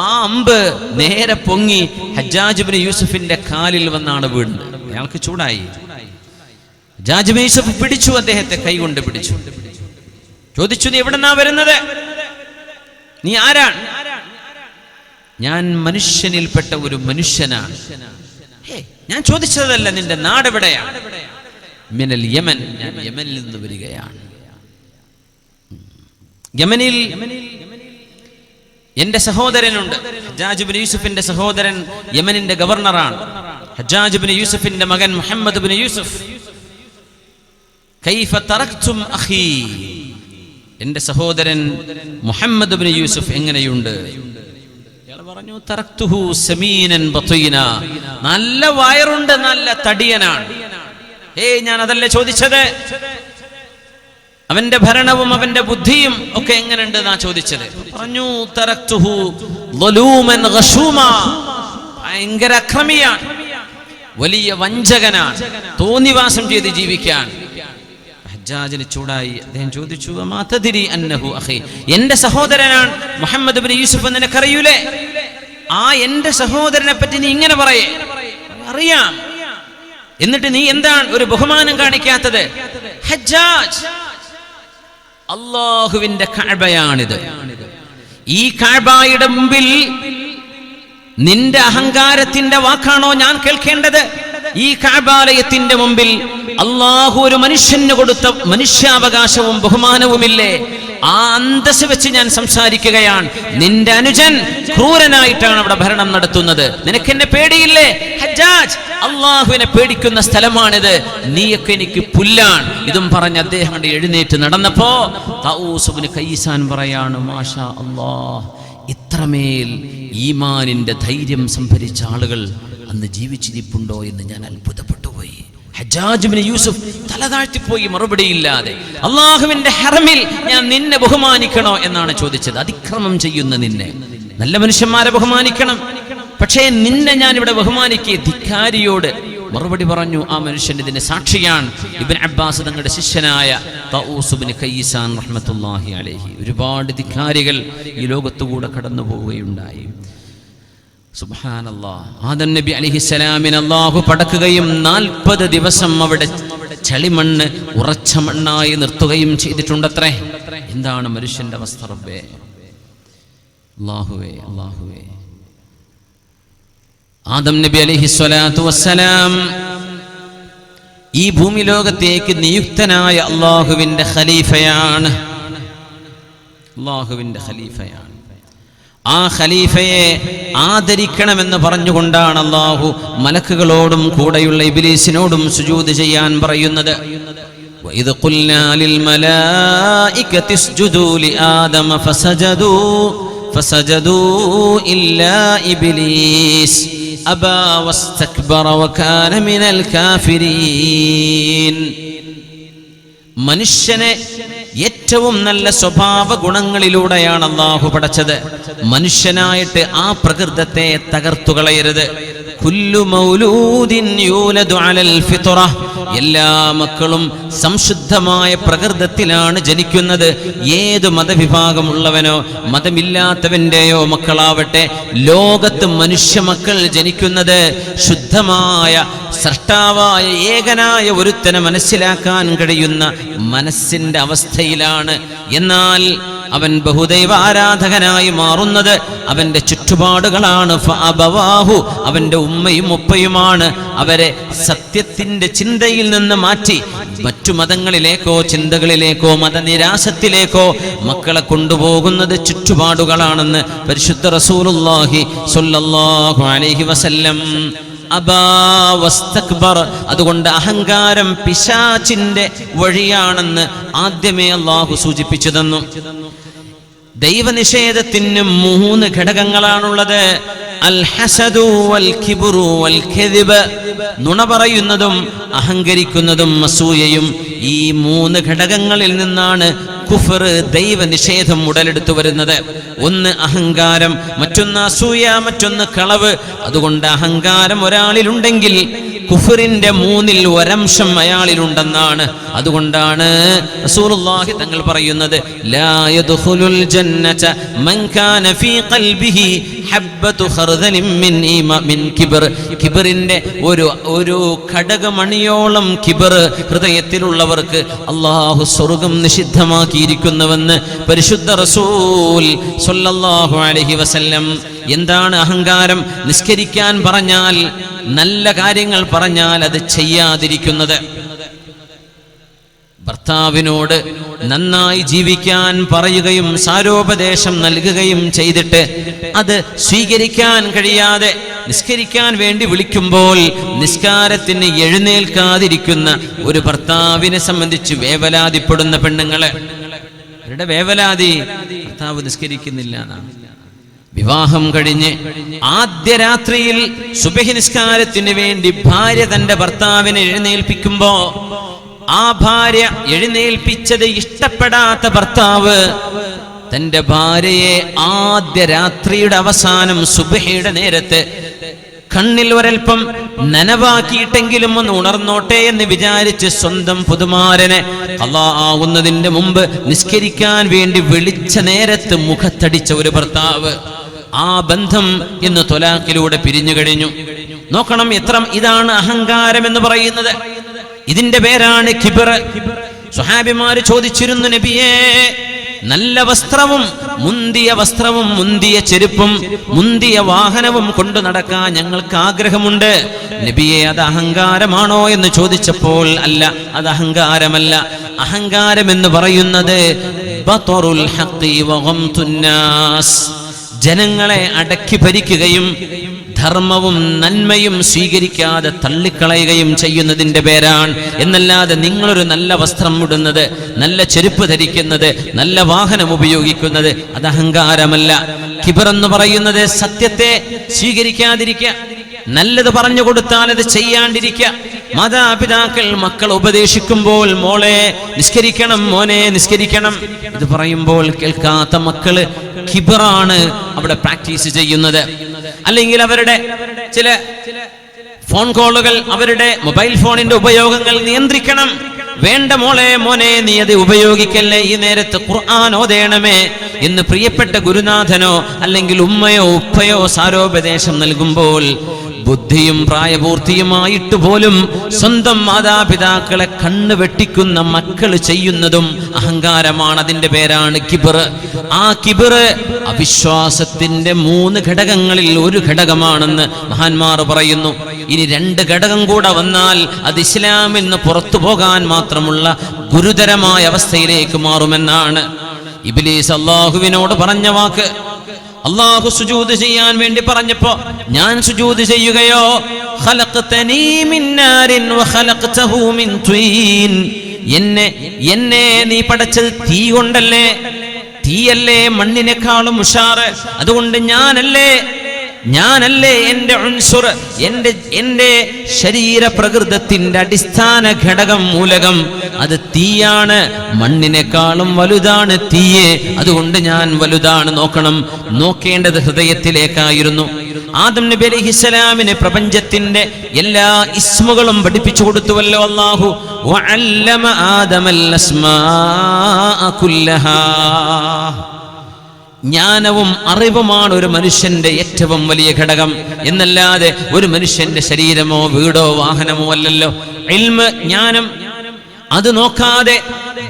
ആ അമ്പ് നേരെ പൊങ്ങി ഹജ്ജാജ് ഇബ്നു യൂസുഫിന്റെ കാലിൽ വന്നാണ് വീഴുന്നത്. അയാൾക്ക് ചൂടായി. ഹജ്ജാജ് ഇബ്നു യൂസുഫ് പിടിച്ചു, അദ്ദേഹത്തെ കൈകൊണ്ട് പിടിച്ചു. ചോദിച്ചു, നീ എവിടെന്നാ വരുന്നത്? നീ ആരാണ്? ഞാൻ മനുഷ്യനിൽപ്പെട്ട ഒരു മനുഷ്യനാണ്. ഞാൻ ചോദിച്ചതല്ല, നിന്റെ നാടെവിടെയാണ്? മിനൽ യമൻ, ഞാൻ യമനിൽ നിന്ന് വരികയാണ്. യമനിൽ എന്റെ സഹോദരനുണ്ട്. ഹജ്ജാജ് ഇബ്നു യൂസുഫിന്റെ സഹോദരൻ യമനിന്റെ ഗവർണറാണ്. ഹജ്ജാജ് ഇബ്നു യൂസുഫിന്റെ മകൻ മുഹമ്മദ് ഇബ്നു യൂസുഫ്. കൈഫ തറക്തും അഖീ, എന്റെ സഹോദരൻ മുഹമ്മദ് ഇബ്നു യൂസുഫ് എങ്ങനെയുണ്ട്? പറഞ്ഞു തറക്തുഹു സമീനൻ ബതീന, നല്ല വയറുണ്ട്, നല്ല തടിയനാണ്. ഞാൻ അതല്ലേ ചോദിച്ചത്, അവന്റെ ഭരണവും അവന്റെ ബുദ്ധിയും ഒക്കെ എങ്ങനെയുണ്ട് എന്നാ ചോദിച്ചത്. പറഞ്ഞു തറക്തുഹു ളലൂമൻ ഗശൂമാ, ഭയങ്കര അക്രമിയാണ്, വലിയ വഞ്ചകനാണ്, തോന്നിവാസം ചെയ്ത് ജീവിക്കാൻ. ഹജ്ജാജിന് ചൂടായി. അദ്ദേഹം ചോദിച്ചു, മാ തദ്രി അന്നഹു അഖി, എന്റെ സഹോദരനാണ് മുഹമ്മദ് ഇബ്നു യൂസുഫ് എന്ന് നിനക്കറിയൂലേ? എന്റെ സഹോദരനെ പറ്റി നീ ഇങ്ങനെ പറയേ? അറിയാം, എന്നിട്ട് നീ എന്താണ് ഒരു ബഹുമാനം കാണിക്കാത്തത്? ഹജ്ജാജ്, അല്ലാഹുവിന്റെ കഅബയാണിത്. ഈ കഅബയുടെ മുമ്പിൽ നിന്റെ അഹങ്കാരത്തിന്റെ വാക്കാണോ ഞാൻ കേൾക്കേണ്ടത്? ഈ കഅബാലയത്തിന്റെ മുമ്പിൽ അല്ലാഹു ഒരു മനുഷ്യന് കൊടുത്ത മനുഷ്യാവകാശവും ബഹുമാനവുമില്ലേ? ആ അന്തസ് വെച്ച് ഞാൻ സംസാരിക്കുകയാണ്. നിന്റെ അനുജൻ ക്രൂരനായിട്ടാണ് അവിടെ ഭരണം നടത്തുന്നത്. നിനക്കെന്നെ പേടിയില്ലേ ഹജ്ജാജ്? അള്ളാഹുവിനെ പേടിക്കുന്ന സ്ഥലമാണിത്, നീയൊക്കെ എനിക്ക് പുല്ലാണ്. ഇതും പറഞ്ഞ് അദ്ദേഹം എഴുന്നേറ്റ് നടന്നപ്പോ തഊസ് ഇബ്നു കൈസാൻ പറയാണ്, മാഷാ അല്ലാഹ്, ഇത്രമേൽ ഈമാനിന്റെ ധൈര്യം സംഭരിച്ച ആളുകൾ അന്ന് ജീവിച്ചിരിപ്പുണ്ടോ എന്ന് ഞാൻ അത്ഭുതപ്പെട്ടു പോയി. ഹജ്ജാജ് ഇബ്നു യൂസുഫ് തല താഴ്ത്തിപ്പോയി, മറുപടിയില്ലാതെ. അള്ളാഹുവിന്റെ ഹറമിൽ ഞാൻ നിന്നെ ബഹുമാനിക്കണോ എന്നാണ് ചോദിച്ചത്. അതിക്രമം ചെയ്യുന്ന നിന്നെ, നല്ല മനുഷ്യന്മാരെ ബഹുമാനിക്കണം, പക്ഷേ നിന്നെ ഞാൻ ഇവിടെ ബഹുമാനിക്കേ? ധിക്കാരിയോട് മറുപടി പറഞ്ഞു. ആ മനുഷ്യൻ ഇതിന് സാക്ഷിയാണ്. ഇബ്നു അബ്ബാസ് തങ്ങളുടെ ശിഷ്യനായ തഊസ് ഇബ്നു കൈസാൻ റഹ്മത്തുള്ളാഹി അലൈഹി. ഒരുപാട് ധിക്കാരികൾ ഈ ലോകത്തുകൂടെ കടന്നു പോവുകയുണ്ടായി. സുബ്ഹാനല്ലാഹ്. ആദം നബി അലൈഹിസ്സലാമിനെ അല്ലാഹു പടക്കുകയും 40 ദിവസം അവിടെ ചളിമണ്ണ് ഉറച്ച മണ്ണായി നിർത്തുകയും ചെയ്തിട്ടുണ്ടത്രേ. എന്താണ് മനുഷ്യന്റെ അവസ്ഥ റബ്ബേ? അല്ലാഹുവേ, അല്ലാഹുവേ. ആദം നബി അലൈഹിസ്സലാത്തു വസ്സലാം ഈ ഭൂമി ലോകത്തേക്ക് നിയുക്തനായ അല്ലാഹുവിന്റെ ഖലീഫയാണ്. അല്ലാഹുവിന്റെ ഖലീഫയാണ്. ആ ഖലീഫയെ ആദരിക്കണമെന്ന് പറഞ്ഞുകൊണ്ടാണ് അല്ലാഹു മലക്കുകളോടും കൂടെയുള്ള ഇബ്ലീസിനോടും സുജൂദ് ചെയ്യാൻ പറയുന്നത്. വഇദ് ഖുൽനാ ലിൽ മലായികതി ഇസ്ജുദൂ ലിആദമ ഫസജദൂ ഇല്ലാ ഇബ്ലീസ് അബാ വസ്തക്ബറ വകാന മിനൽ കാഫിരീൻ. മനുഷ്യനെ ഏറ്റവും നല്ല സ്വഭാവ ഗുണങ്ങളിലൂടെയാണ് അല്ലാഹു പടച്ചത്. മനുഷ്യനായിട്ട് ആ പ്രകൃതത്തെ തകർത്തുകളയരുത്. കുല്ലു മൗലൂദിൻ യൂലദു അലൽ ഫിത്ര, എല്ലാ മക്കളും സംശുദ്ധമായ പ്രകൃതത്തിലാണ് ജനിക്കുന്നത്. ഏത് മതവിഭാഗമുള്ളവനോ മതമില്ലാത്തവന്റെയോ മക്കളാവട്ടെ, ലോകത്ത് മനുഷ്യ മക്കൾ ജനിക്കുന്നത് ശുദ്ധമായ സൃഷ്ടാവായ ഏകനായ ഒരുത്തനെ മനസ്സിലാക്കാൻ കഴിയുന്ന മനസ്സിന്റെ അവസ്ഥയിലാണ്. എന്നാൽ അവൻ ബഹുദൈവ ആരാധകനായി മാറുന്നത് അവന്റെ ചുറ്റുപാടുകളാണ്. ഫഅബവാഹു, അവന്റെ ഉമ്മയും ഉപ്പയുമാണ് അവരെ സത്യത്തിന്റെ ചിന്തയിൽ നിന്ന് മാറ്റി മറ്റു മതങ്ങളിലേക്കോ ചിന്തകളിലേക്കോ മതനിരാശത്തിലേക്കോ മക്കളെ കൊണ്ടുപോകുന്നത് ചുറ്റുപാടുകളാണെന്ന് പരിശുദ്ധ റസൂലുള്ളാഹി സ്വല്ലല്ലാഹു അലൈഹി വസല്ലം. അബാ വസ്തക്ബർ, അതുകൊണ്ട് അഹങ്കാരം പിശാചിന്റെ വഴിയാണെന്ന് ആദ്യമേ അല്ലാഹു സൂചിപ്പിച്ചു തന്നു. ദൈവനിഷേധത്തിന് 3 ഘടകങ്ങളാണുള്ളത്. അൽ ഹസദു വൽ കിബ്റു വൽ കദിബ്, നുണ പറയുന്നതും അഹങ്കരിക്കുന്നതും അസൂയയും. ഈ 3 ഘടകങ്ങളിൽ നിന്നാണ് കുഫർ, ദൈവനിഷേധം ഉടലെടുത്തു വരുന്നത്. ഒന്ന് അഹങ്കാരം, മറ്റൊന്ന് അസൂയ, മറ്റൊന്ന് കളവ്. അതുകൊണ്ട് അഹങ്കാരം ഒരാളിലുണ്ടെങ്കിൽ കുഫറിന്റെ 3ൽ 1 അംശം അയാളിലുണ്ടെന്നാണ്. അതുകൊണ്ടാണ് റസൂലുള്ളാഹി തങ്ങൾ പറയുന്നത്, ലാ യദ്ഖുലുൽ ജന്നത മൻ കാന ഫീ ഖൽബിഹി ഹബ്ബതു ഖർദലിൻ മിൻ കിബ്ർ. കിബ്റിന്റെ ഒരു ഘടകമണിയോളം കിബ്ർ ഹൃദയത്തിലുള്ളവർക്ക് അല്ലാഹു സ്വർഗ്ഗം നിഷിദ്ധമാക്കിയിരിക്കുന്നുവെന്ന് പരിശുദ്ധ റസൂൽ സ്വല്ലല്ലാഹു അലൈഹി വസല്ലം. എന്താണ് അഹങ്കാരം? നിസ്കരിക്കാൻ പറഞ്ഞാൽ, നല്ല കാര്യങ്ങൾ പറഞ്ഞാൽ അത് ചെയ്യാതിരിക്കുന്നത്. ഭർത്താവിനോട് നന്നായി ജീവിക്കാൻ പറയുകയും സാരോപദേശം നൽകുകയും ചെയ്തിട്ട് അത് സ്വീകരിക്കാൻ കഴിയാതെ നിസ്കരിക്കാൻ വേണ്ടി വിളിക്കുമ്പോൾ നിസ്കാരത്തിന് എഴുന്നേൽക്കാതിരിക്കുന്ന ഒരു ഭർത്താവിനെ സംബന്ധിച്ച് വേവലാതിപ്പെടുന്ന പെണ്ണുങ്ങളെ, അവരുടെ വേവലാതി ഭർത്താവ് നിസ്കരിക്കുന്നില്ല എന്നാണ്. വിവാഹം കഴിഞ്ഞ് ആദ്യ രാത്രിയിൽ സുബഹി നിസ്കാരത്തിന് വേണ്ടി ഭാര്യ തന്റെ ഭർത്താവിനെ എഴുന്നേൽപ്പിക്കുമ്പോ ആ ഭാര്യ എഴുന്നേൽപ്പിച്ചത് ഇഷ്ടപ്പെടാത്ത ഭർത്താവ് തന്റെ ഭാര്യയെ ആദ്യ രാത്രിയുടെ അവസാനം സുബഹിയുടെ നേരത്ത് കണ്ണിൽ ഒരൽപ്പം നനവാക്കിയിട്ടെങ്കിലും ഒന്ന് ഉണർന്നോട്ടെ എന്ന് വിചാരിച്ച് സ്വന്തം പുതുമാരനെ ഖളാ ആകുന്നതിന്റെ മുമ്പ് നിസ്കരിക്കാൻ വേണ്ടി വിളിച്ച നേരത്ത് മുഖത്തടിച്ച ഒരു ഭർത്താവ്, ആ ബന്ധം ഇന്ന് ത്വലാഖിലൂടെ പിരിഞ്ഞു കഴിഞ്ഞു. നോക്കണം, ഇതാണ് അഹങ്കാരം എന്ന് പറയുന്നത്. ഇതിന്റെ പേരാണ് കിബ്ർ. സ്വഹാബിമാര് ചോദിച്ചിരുന്നു, നബിയേ, നല്ല വസ്ത്രവും മുന്തിയ ചെരുപ്പും മുന്തിയ വാഹനവും കൊണ്ടു നടക്കാൻ ഞങ്ങൾക്ക് ആഗ്രഹമുണ്ട്, നബിയെ, അത് അഹങ്കാരമാണോ എന്ന് ചോദിച്ചപ്പോൾ അല്ല, അത് അഹങ്കാരമല്ല. അഹങ്കാരം എന്ന് പറയുന്നത് ബത്റുൽ ഹഖി വഗംതുൻ നാസ്, ജനങ്ങളെ അടക്കി ഭരിക്കുകയും ധർമ്മവും നന്മയും സ്വീകരിക്കാതെ തള്ളിക്കളയുകയും ചെയ്യുന്നതിന്റെ പേരാണ്. എന്നല്ലാതെ നിങ്ങളൊരു നല്ല വസ്ത്രം ഇടുന്നത്, നല്ല ചെരുപ്പ് ധരിക്കുന്നത്, നല്ല വാഹനം ഉപയോഗിക്കുന്നത് അത് അഹങ്കാരമല്ല. കിബർ എന്ന് പറയുന്നത് സത്യത്തെ സ്വീകരിക്കാതിരിക്കുക, നല്ലത് പറഞ്ഞു കൊടുത്താൽ അത് ചെയ്യാണ്ടിരിക്കുക. മാതാപിതാക്കൾ മക്കൾ ഉപദേശിക്കുമ്പോൾ മോളെ നിസ്കരിക്കണം, മോനെ നിസ്കരിക്കണം, ഇത് പറയുമ്പോൾ കേൾക്കാത്ത മക്കള് കിബറാണ് അവിടെ പ്രാക്ടീസ് ചെയ്യുന്നത്. അല്ലെങ്കിൽ അവരുടെ ചില ഫോൺ കോളുകൾ, അവരുടെ മൊബൈൽ ഫോണിന്റെ ഉപയോഗങ്ങൾ നിയന്ത്രിക്കണം. വേണ്ട മോളെ, മോനെ, നീ അത് ഉപയോഗിക്കല്ലേ, ഈ നേരത്ത് ഖുർആൻ ഓതേണമേ എന്ന് പ്രിയപ്പെട്ട ഗുരുനാഥനോ അല്ലെങ്കിൽ ഉമ്മയോ ഉപ്പയോ സാരോപദേശം നൽകുമ്പോൾ ബുദ്ധിയും പ്രായപൂർത്തിയുമായിട്ട് പോലും സ്വന്തം മാതാപിതാക്കളെ കണ്ണ് വെട്ടിക്കുന്ന മക്കൾ ചെയ്യുന്നതും അഹങ്കാരമാണ്. അതിന്റെ പേരാണ് കിബർ. ആ കിബർ അവിശ്വാസത്തിന്റെ 3 ഘടകങ്ങളിൽ ഒരു ഘടകമാണെന്ന് മഹാന്മാർ പറയുന്നു. ഇനി 2 ഘടകം കൂടെ വന്നാൽ അത് ഇസ്ലാമിൽ നിന്ന് പുറത്തു പോകാൻ മാത്രമുള്ള ഗുരുതരമായ അവസ്ഥയിലേക്ക് മാറുമെന്നാണ്. ഇബ്ലീസ് അല്ലാഹുവിനോട് പറഞ്ഞ വാക്ക്, അല്ലാഹു സുജൂദ് ചെയ്യാൻ വേണ്ടി പറഞ്ഞപ്പോ ഞാൻ സുജൂദ് ചെയ്യുകയോ, ഖലഖതനീ മിൻ നാരിൻ വഖലഖതഹു മിൻ തീൻ, എന്നെ നീ പടച്ചത് തീ കൊണ്ടല്ലേ, തീയല്ലേ മണ്ണിനേക്കാളും ഉഷാറ്, അതുകൊണ്ട് ഞാനല്ലേ എന്റെ ഉൻസുർ, എന്റെ ശരീര പ്രകൃതത്തിന്റെ അടിസ്ഥാന ഘടകം മൂലകം അത് തീയാണ്, മണ്ണിനേക്കാളും വലുതാണ് തീയെ, അതുകൊണ്ട് ഞാൻ വലുതാണ്. നോക്കണം, നോക്കേണ്ടത് ഹൃദയത്തിലേക്കായിരുന്നു. ആദം നബി അലൈഹിസ്സലാമിന് പ്രപഞ്ചത്തിന്റെ എല്ലാ ഇസ്മുകളും പഠിപ്പിച്ചു കൊടുത്തുവല്ലോ അല്ലാഹു. വഅല്ലമ ആദമൽ അസ്മാഅ കുല്ലഹാ. ജ്ഞാനവും അറിവുമാണ് ഒരു മനുഷ്യന്റെ ഏറ്റവും വലിയ ഘടകം, എന്നല്ലാതെ ഒരു മനുഷ്യന്റെ ശരീരമോ വീടോ വാഹനമോ അല്ലല്ലോ. ഇൽമ്, ജ്ഞാനം, അത് നോക്കാതെ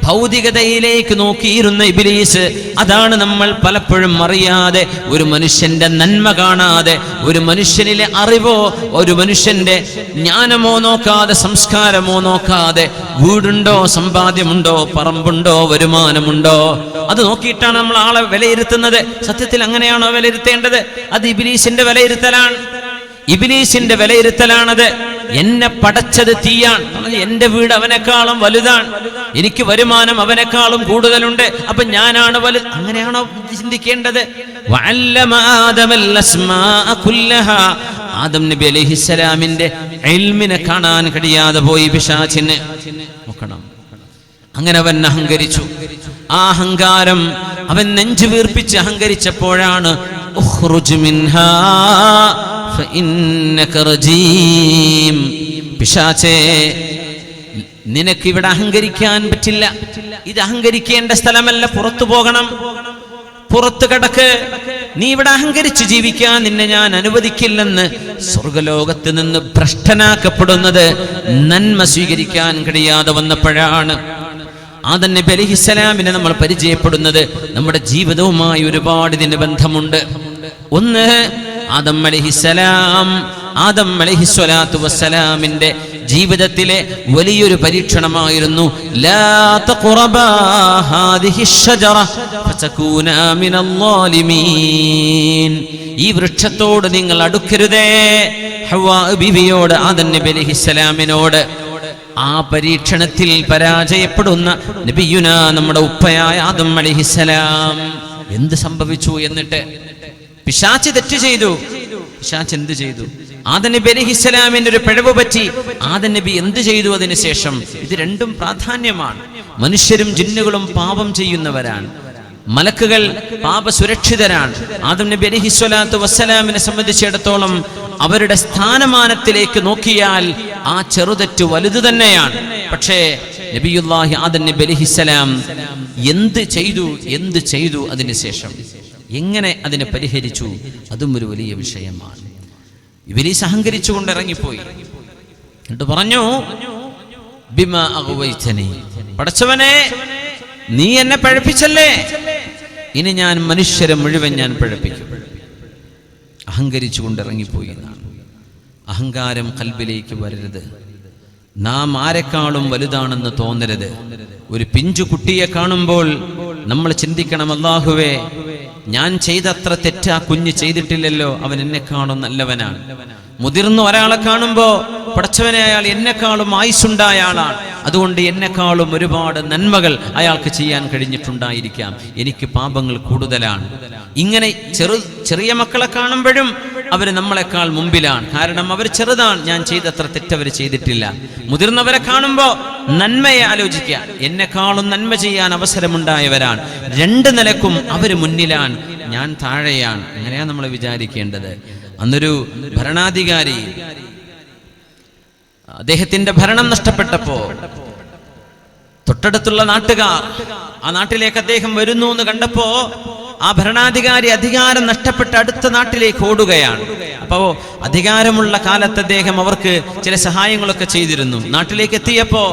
ഭൗതികതയിലേക്ക് നോക്കിയിരുന്ന ഇബ്ലീസ്, അതാണ് നമ്മൾ പലപ്പോഴും അറിയാതെ ഒരു മനുഷ്യന്റെ നന്മ കാണാതെ, ഒരു മനുഷ്യനിലെ അറിവോ ഒരു മനുഷ്യന്റെ ജ്ഞാനമോ നോക്കാതെ, സംസ്കാരമോ നോക്കാതെ, വീടുണ്ടോ, സമ്പാദ്യമുണ്ടോ, പറമ്പുണ്ടോ, വരുമാനമുണ്ടോ, അത് നോക്കിയിട്ടാണ് നമ്മൾ ആളെ വിലയിരുത്തുന്നത്. സത്യത്തിൽ അങ്ങനെയാണോ വിലയിരുത്തേണ്ടത്? അത് ഇബ്ലീസിന്റെ വിലയിരുത്തലാണ്. ഇബ്ലീസിന്റെ വിലയിരുത്തലാണത്. എന്നെ പടച്ചത് തീയാണ്, എന്റെ വീട് അവനേക്കാളും വലുതാണ്, എനിക്ക് വരുമാനം അവനേക്കാളും കൂടുതലുണ്ട്, അപ്പൊ ഞാനാണ് വലുത്. അങ്ങനെയാണോ ചിന്തിക്കേണ്ടത്? ആദം നബി അലൈഹിസ്സലാമിന്റെ ഇൽമിനെ കാണാൻ കഴിയാതെ പോയി പിശാചിന്. നോക്കണം, അങ്ങനെ അവൻ അഹങ്കരിച്ചു. ആ അഹങ്കാരം അവൻ നെഞ്ചു വീർപ്പിച്ച് അഹങ്കരിച്ചപ്പോഴാണ് ഉഖ്റുജ് മിൻഹാ ഫഇന്നക റജീം, പിശാചേ, നിനക്ക് ഇവിടെ അഹങ്കരിക്കാൻ പറ്റില്ല, ഇത് അഹങ്കരിക്കേണ്ട സ്ഥലമല്ല, പുറത്തു പോകണം, പുറത്തു കിടക്ക്, നീ ഇവിടെ അഹങ്കരിച്ച് ജീവിക്കാൻ നിന്നെ ഞാൻ അനുവദിക്കില്ലെന്ന് സ്വർഗലോകത്ത് നിന്ന് ഭ്രഷ്ടനാക്കപ്പെടുന്നത് നന്മ സ്വീകരിക്കാൻ കഴിയാതെ വന്നപ്പോഴാണ്. ആദം നബി അലൈഹിസ്സലാമിനെ നമ്മൾ പരിചയപ്പെടുന്നത് നമ്മുടെ ജീവിതവുമായി ഒരുപാട് ഇതിന് ബന്ധമുണ്ട്. ഒന്ന്, ആദം അലൈഹിസ്സലാത്തു വസ്സലാമിന്റെ ജീവിതത്തിലെ വലിയൊരു പരീക്ഷണമായിരുന്നു ലാ തഖറബാ ഹാദിഹി ശജറ ഫതകൂനാ മിനൽ ളാലിമീൻ, ഈ വൃക്ഷത്തോട് നിങ്ങൾ അടുക്കരുതേ. ഹവ്വാ ബീവിയോട്, ആദം നബി അലൈഹിസ്സലാമിനോട്. ആ പരീക്ഷണത്തിൽ പരാജയപ്പെടുന്ന നബിയുനാ, നമ്മുടെ ഉപ്പയായ ആദം അലൈഹിസ്സലാം, എന്ത് സംഭവിച്ചു? എന്നിട്ട് പിശാച് തെറ്റ് ചെയ്തു. പിശാച് എന്ത് ചെയ്തു? ആദം നബി അലൈഹിസ്സലാമിന്റെ ഒരു പിഴവ് പറ്റി. ആദം നബി എന്ത് ചെയ്തു അതിനുശേഷം? ഇത് രണ്ടും പ്രാധാന്യമാണ്. മനുഷ്യരും ജിന്നുകളും പാപം ചെയ്യുന്നവരാണ്, മലക്കുകൾ പാപസുരക്ഷിതരാണ്. ആദം നബി അലൈഹിസ്സലാത്തു വസ്സലാമിനെ സംബന്ധിച്ചിടത്തോളം അവരുടെ സ്ഥാനമാനത്തിലേക്ക് നോക്കിയാൽ ആ ചെറുതെറ്റ് വലുത് തന്നെയാണ്. പക്ഷേ നബിയുല്ലാഹി ആദം നബി അലൈഹിസ്സലാം എന്ത് ചെയ്തു അതിനുശേഷം എങ്ങനെ അതിനെ പരിഹരിച്ചു, അതും ഒരു വലിയ വിഷയമാണ്. ഇബ്ലീസ് അഹങ്കരിച്ചുകൊണ്ട് ഇറങ്ങിപ്പോയി. എന്നിട്ട് പറഞ്ഞു, ബിമാ അഗ്വൈതനി, പടച്ചവനെ നീ എന്നെ പഴപ്പിച്ചല്ലേ, ഇനി ഞാൻ മനുഷ്യരെ മുഴുവൻ ഞാൻ പഴപ്പിക്കും. അഹങ്കരിച്ചുകൊണ്ട് ഇറങ്ങിപ്പോയി എന്നാണ്. അഹങ്കാരം ഖൽബിലേക്ക് വരരുത്. നാം ആരെക്കാളും വലുതാണെന്ന് തോന്നരുത്. ഒരു പിഞ്ചു കുട്ടിയെ കാണുമ്പോൾ നമ്മൾ ചിന്തിക്കണം, അല്ലാഹുവേ, ഞാൻ ചെയ്തത്ര തെറ്റ് ആ കുഞ്ഞ് ചെയ്തിട്ടില്ലല്ലോ, അവൻ എന്നെക്കാളും നല്ലവനാണ്. മുതിർന്ന ഒരാളെ കാണുമ്പോ പടച്ചവനെ, അയാൾ എന്നെക്കാളും ആയുസ്സുണ്ടായ ആളാണ്, അതുകൊണ്ട് എന്നെക്കാളും ഒരുപാട് നന്മകൾ അയാൾക്ക് ചെയ്യാൻ കഴിഞ്ഞിട്ടുണ്ടായിരിക്കാം, എനിക്ക് പാപങ്ങൾ കൂടുതലാണ്. ഇങ്ങനെ ചെറിയ മക്കളെ കാണുമ്പോഴും അവർ നമ്മളെക്കാൾ മുമ്പിലാണ്. കാരണം അവർ ചെറുതാണ്, ഞാൻ ചെയ്തത്ര തെറ്റവർ ചെയ്തിട്ടില്ല. മുതിർന്നവരെ കാണുമ്പോൾ നന്മയെ ആലോചിക്കുക, എന്നെക്കാളും നന്മ ചെയ്യാൻ അവസരമുണ്ടായവരാണ്. രണ്ട് നിലക്കും അവർ മുന്നിലാണ്, ഞാൻ താഴെയാണ്. അങ്ങനെയാണ് നമ്മൾ വിചാരിക്കേണ്ടത്. അന്നൊരു ഭരണാധികാരി, അദ്ദേഹത്തിന്റെ ഭരണം നഷ്ടപ്പെട്ടപ്പോ തൊട്ടടുത്തുള്ള നാട്ടുകാർ ആ നാട്ടിലേക്ക് അദ്ദേഹം വരുന്നു എന്ന് കണ്ടപ്പോ ആ ഭരണാധികാരി അധികാരം നഷ്ടപ്പെട്ട് അടുത്ത നാട്ടിലേക്ക് ഓടുകയാണ്. അപ്പോ അധികാരമുള്ള കാലത്ത് അദ്ദേഹം അവർക്ക് ചില സഹായങ്ങളൊക്കെ ചെയ്തിരുന്നു. നാട്ടിലേക്ക് എത്തിയപ്പോ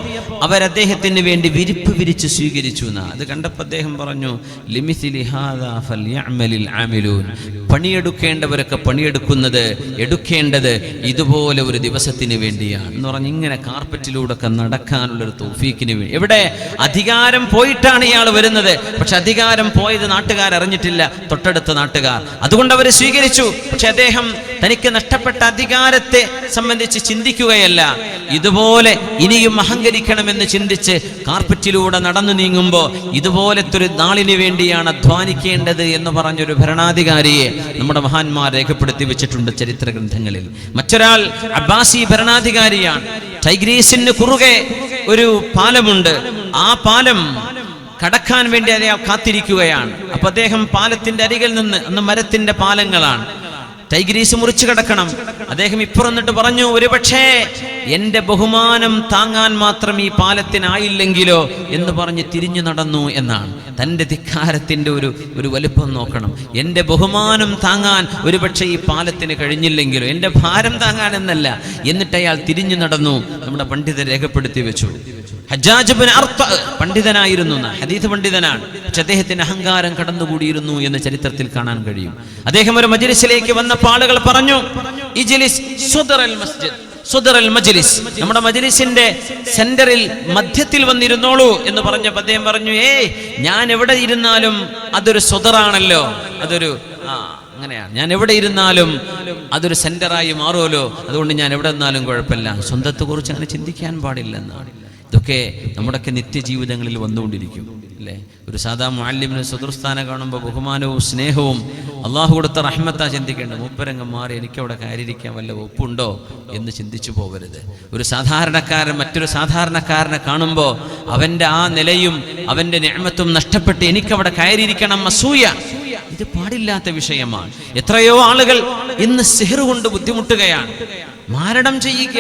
അവരദ്ദേഹത്തിന് വേണ്ടി വിരിപ്പ് വിരിച്ച് സ്വീകരിച്ചു. അത് കണ്ടപ്പോൾ അദ്ദേഹം പറഞ്ഞു, ലിമിസിലി ഹാദാ ഫൽയഅമലിൽ ആമിലൂൻ, പണിയെടുക്കേണ്ടവരൊക്കെ എടുക്കേണ്ടത് ഇതുപോലെ ഒരു ദിവസത്തിന് വേണ്ടിയാണ് എന്ന് പറഞ്ഞ് ഇങ്ങനെ കാർപ്പറ്റിലൂടെ ഒക്കെ നടക്കാനുള്ളൊരു തൗഫീക്കിന് വേണ്ടി. എവിടെ അധികാരം പോയിട്ടാണ് ഇയാൾ വരുന്നത്, പക്ഷെ അധികാരം പോയത് നാട്ടുകാരറിഞ്ഞിട്ടില്ല, തൊട്ടടുത്ത നാട്ടുകാർ. അതുകൊണ്ട് അവർ സ്വീകരിച്ചു. പക്ഷെ അദ്ദേഹം തനിക്ക് നഷ്ടപ്പെട്ട അധികാരത്തെ സംബന്ധിച്ച് ചിന്തിക്കുകയല്ല, ഇതുപോലെ ഇനിയും അഹങ്കരിക്കണമെന്ന് ചിന്തിച്ച് കാർപ്പറ്റിലൂടെ നടന്നു നീങ്ങുമ്പോൾ ഇതുപോലത്തെ ഒരു നാളിന് വേണ്ടിയാണ് അധ്വാനിക്കേണ്ടത് എന്ന് പറഞ്ഞൊരു ഭരണാധികാരിയെ നമ്മുടെ മഹാന്മാർ രേഖപ്പെടുത്തി വെച്ചിട്ടുണ്ട് ചരിത്ര ഗ്രന്ഥങ്ങളിൽ. മറ്റൊരാൾ അബ്ബാസി ഭരണാധികാരിയാണ്. ടൈഗ്രീസിന് കുറുകെ ഒരു പാലമുണ്ട്. ആ പാലം കടക്കാൻ വേണ്ടി അയാൾ കാത്തിരിക്കുകയാണ്. അപ്പൊ അദ്ദേഹം പാലത്തിന്റെ അരികിൽ നിന്ന്, അന്ന് മരത്തിന്റെ പാലങ്ങളാണ്, ടൈഗ്രീസ് മുറിച്ചു കിടക്കണം. അദ്ദേഹം ഇപ്പുറന്നിട്ട് പറഞ്ഞു, ഒരുപക്ഷേ എന്റെ ബഹുമാനം താങ്ങാൻ മാത്രം ഈ പാലത്തിനായില്ലെങ്കിലോ എന്ന് പറഞ്ഞ് തിരിഞ്ഞു നടന്നു എന്നാണ്. തൻ്റെ ധിക്കാരത്തിന്റെ ഒരു വലുപ്പം നോക്കണം. എന്റെ ബഹുമാനം താങ്ങാൻ ഒരുപക്ഷെ ഈ പാലത്തിന് കഴിഞ്ഞില്ലെങ്കിലോ, എന്റെ ഭാരം താങ്ങാൻ എന്നല്ല. എന്നിട്ട് അയാൾ തിരിഞ്ഞു നടന്നു. നമ്മുടെ പണ്ഡിതർ രേഖപ്പെടുത്തി വെച്ചു. ഹജ്ജാജ് ഇബ്നു അർത്ത പണ്ഡിതനായിരുന്നു, ഹദീസ് പണ്ഡിതനാണ്. പക്ഷെ അദ്ദേഹത്തിന് അഹങ്കാരം കടന്നുകൂടിയിരുന്നു എന്ന് ചരിത്രത്തിൽ കാണാൻ കഴിയും. അദ്ദേഹം ഒരു മജ്ലിസിലേക്ക് വന്നപ്പോൾ ആളുകൾ പറഞ്ഞു, ഇജ്ലിസ് സുദറൽ മസ്ജിദ്, സുദറൽ മജ്ലിസ്, നമ്മുടെ മജ്ലിസിന്റെ സെന്ററിൽ മധ്യത്തിൽ വന്നിരുന്നോളൂ എന്ന് പറഞ്ഞപ്പോൾ അദ്ദേഹം പറഞ്ഞു, ഞാൻ എവിടെ ഇരുന്നാലും അതൊരു സുദറാണല്ലോ, അങ്ങനെയാണ്, ഞാൻ എവിടെ ഇരുന്നാലും അതൊരു സെന്ററായി മാറുമല്ലോ, അതുകൊണ്ട് ഞാൻ എവിടെ നിന്നാലും കുഴപ്പമില്ല. സ്വന്തത്തെ കുറിച്ച് അങ്ങനെ ചിന്തിക്കാൻ പാടില്ലെന്നാണ്. ഇതൊക്കെ നമ്മുടെയൊക്കെ നിത്യജീവിതങ്ങളിൽ വന്നുകൊണ്ടിരിക്കും അല്ലേ. ഒരു സാധാ മുഅല്ലിമിന് സുദർസ്ഥാനം കാണുമ്പോൾ ബഹുമാനവും സ്നേഹവും അള്ളാഹു കൊടുത്ത റഹ്മത്താ ചിന്തിക്കേണ്ടത്. മൂപ്പരംഗം മാറി എനിക്കവിടെ കയറിയിരിക്കാൻ വല്ല ഒപ്പുണ്ടോ എന്ന് ചിന്തിച്ചു പോകരുത്. ഒരു സാധാരണക്കാരൻ മറ്റൊരു സാധാരണക്കാരനെ കാണുമ്പോൾ അവൻ്റെ ആ നിലയും അവൻ്റെ നിഅമത്തും നഷ്ടപ്പെട്ട് എനിക്കവിടെ കയറിയിരിക്കണം, അസൂയ, ഇത് പാടില്ലാത്ത വിഷയമാണ്. എത്രയോ ആളുകൾ ഇന്ന് സിഹ്ർ കൊണ്ട് ബുദ്ധിമുട്ടുകയാണ്, മാരണം ചെയ്യുക.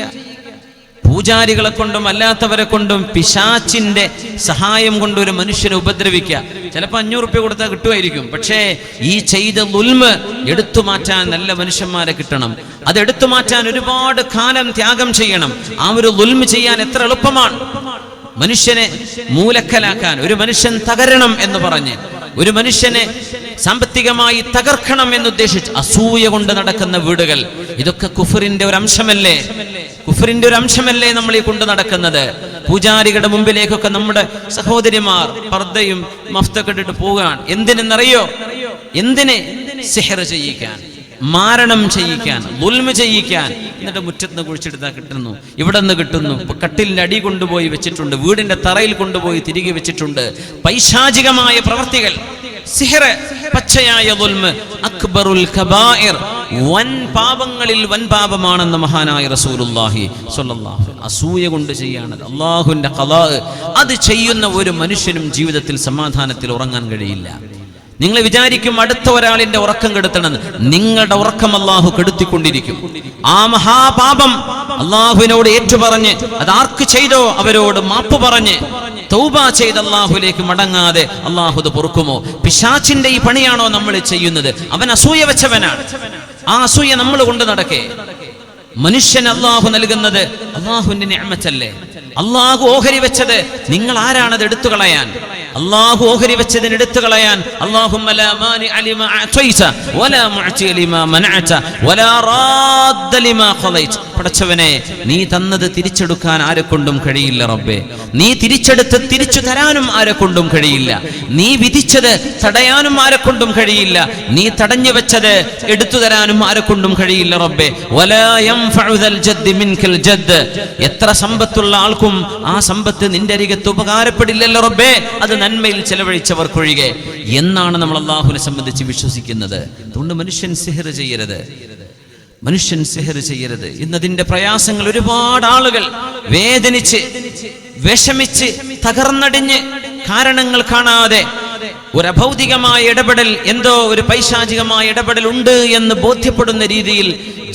പൂജാരികളെ കൊണ്ടും അല്ലാത്തവരെ കൊണ്ടും പിശാചിന്റെ സഹായം കൊണ്ട് ഒരു മനുഷ്യനെ ഉപദ്രവിക്കുക. ചിലപ്പോൾ 500 രൂപ കൊടുത്താൽ കിട്ടുമായിരിക്കും. പക്ഷേ ഈ ചെയ്ത ദുൽമ് എടുത്തു മാറ്റാൻ നല്ല മനുഷ്യന്മാരെ കിട്ടണം. അത് എടുത്തു മാറ്റാൻ ഒരുപാട് കാലം ത്യാഗം ചെയ്യണം. ആ ഒരു ദുൽമ് ചെയ്യാൻ എത്ര എളുപ്പമാണ്. മനുഷ്യനെ മൂലക്കലാക്കാൻ, ഒരു മനുഷ്യൻ തകരണം എന്ന് പറഞ്ഞ്, ഒരു മനുഷ്യനെ സാമ്പത്തികമായി തകർക്കണം എന്നുദ്ദേശിച്ച് അസൂയ കൊണ്ട് നടക്കുന്ന വീടുകൾ, ഇതൊക്കെ കുഫറിന്റെ ഒരു അംശമല്ലേ? കുഫറിന്റെ ഒരു അംശമല്ലേ നമ്മൾ ഈ കൊണ്ട് നടക്കുന്നത്? പൂജാരികളുടെ മുമ്പിലേക്കൊക്കെ നമ്മുടെ സഹോദരിമാർ പർദ്ദയും മഫ്തൊക്കെ ഇട്ടിട്ട് പോകാൻ എന്തിനെന്നറിയോ? എന്തിന്? സിഹ്ർ ചെയ്യിക്കാൻ, മാരണം ചെയ്യിക്കാൻ, ദുൽമ് ചെയ്യിക്കാൻ. എന്നിട്ട് മുറ്റത്ത് കുഴിച്ചെടുത്താൽ കിട്ടുന്നു, ഇവിടെ നിന്ന് കിട്ടുന്നു, കട്ടിലിന്റെ അടി കൊണ്ടുപോയി വെച്ചിട്ടുണ്ട്, വീടിന്റെ തറയിൽ കൊണ്ടുപോയി തിരികെ വെച്ചിട്ടുണ്ട്. പൈശാചികമായ പ്രവർത്തികൾ. സിഹ്ർ, പച്ചയായ ദുൽമ്, അക്ബറുൽ കബായിർ, വൻ പാപങ്ങളിൽ വൻ പാപമാണെന്ന് മഹാനായ റസൂലുള്ളാഹി സ്വല്ലല്ലാഹു അലൈഹി വസല്ലം. അസൂയ കൊണ്ട് ചെയ്യാണത് അല്ലാഹുവിന്റെ ഖലാ. അത് ചെയ്യുന്ന ഒരു മനുഷ്യനും ജീവിതത്തിൽ സമാധാനത്തിൽ ഉറങ്ങാൻ കഴിയില്ല. നിങ്ങൾ വിചാരിക്കും അടുത്ത ഒരാളിന്റെ ഉറക്കം കെടുത്തണമെന്ന്. നിങ്ങളുടെ ഉറക്കം അല്ലാഹു കെടുത്തിക്കൊണ്ടിരിക്കും. ആ മഹാപാപം അല്ലാഹുവിനോട് ഏറ്റുപറഞ്ഞ് അത് ആർക്ക് ചെയ്തോ അവരോട് മാപ്പ് പറഞ്ഞ് തൗബ ചെയ്ത് അല്ലാഹുവിലേക്ക് മടങ്ങാതെ അല്ലാഹു അത് പൊറുക്കുമോ? പിശാചിന്റെ ഈ പണിയാണോ നമ്മൾ ചെയ്യുന്നത്? അവൻ അസൂയ വെച്ചവനാണ്. ആ അസൂയ നമ്മൾ കൊണ്ട് നടക്കേ. മനുഷ്യൻ അല്ലാഹു നൽകുന്നത് അല്ലാഹുവിന്റെ നിഅമത്തല്ലേ? അല്ലാഹു ഓഹരി വെച്ചത് നിങ്ങൾ ആരാണത് എടുത്തു കളയാൻ? അല്ലാഹു ഓഹരി വെച്ചതിന് എടുത്തു കളയാൻ അല്ലാഹുമ്മ ലാ മാനിഅ ലിമാ അഅതൈത വലാ മുഅതി ലിമാ മനഅത വലാ റാദ്ദ ലിമാ ഖളൈത. പടച്ചവനെ, നീ തന്നത് തിരിച്ചെടുക്കാൻ ആരെക്കൊണ്ടും കഴിയില്ല റബ്ബേ. നീ തിരിച്ചെടുത്ത് തിരിച്ചു തരാനും ആരെക്കൊണ്ടും കഴിയില്ല. നീ വിധിച്ചത് തടയാനും ആരെക്കൊണ്ടും കഴിയില്ല. നീ തടഞ്ഞു വെച്ചത് എടുത്തു തരാനും ആരെക്കൊണ്ടും കഴിയില്ല റബ്ബേ. വലാ യൻഫഉ ദൽ ജദ്ദി മിൻകൽ ജദ്ദ്. എത്ര സമ്പത്തുള്ള ആൾക്കും ആ സമ്പത്ത് നിന്റെ അരികത്ത് ഉപകാരപ്പെടില്ലല്ലോ റബ്ബേ, അത് നന്മയിൽ ചെലവഴിച്ചവർക്കൊഴികെ എന്നാണ് നമ്മൾ അല്ലാഹുവിനെ സംബന്ധിച്ച് വിശ്വസിക്കുന്നത്. അതുകൊണ്ട് മനുഷ്യൻ സിഹ്ർ ചെയ്യരുത്, മനുഷ്യൻ സിഹ്ർ ചെയ്യരുത്. ഇന്നതിന്റെ പ്രയാസങ്ങൾ ഒരുപാട് ആളുകൾ വേദനിച്ച് വിഷമിച്ച് തകർന്നടിഞ്ഞ് കാരണങ്ങൾ കാണാതെ ഒരു അഭൗതികമായ ഇടപെടൽ, എന്തോ ഒരു പൈശാചികമായ ഇടപെടൽ ഉണ്ട് എന്ന് ബോധ്യപ്പെടുന്ന രീതിയിൽ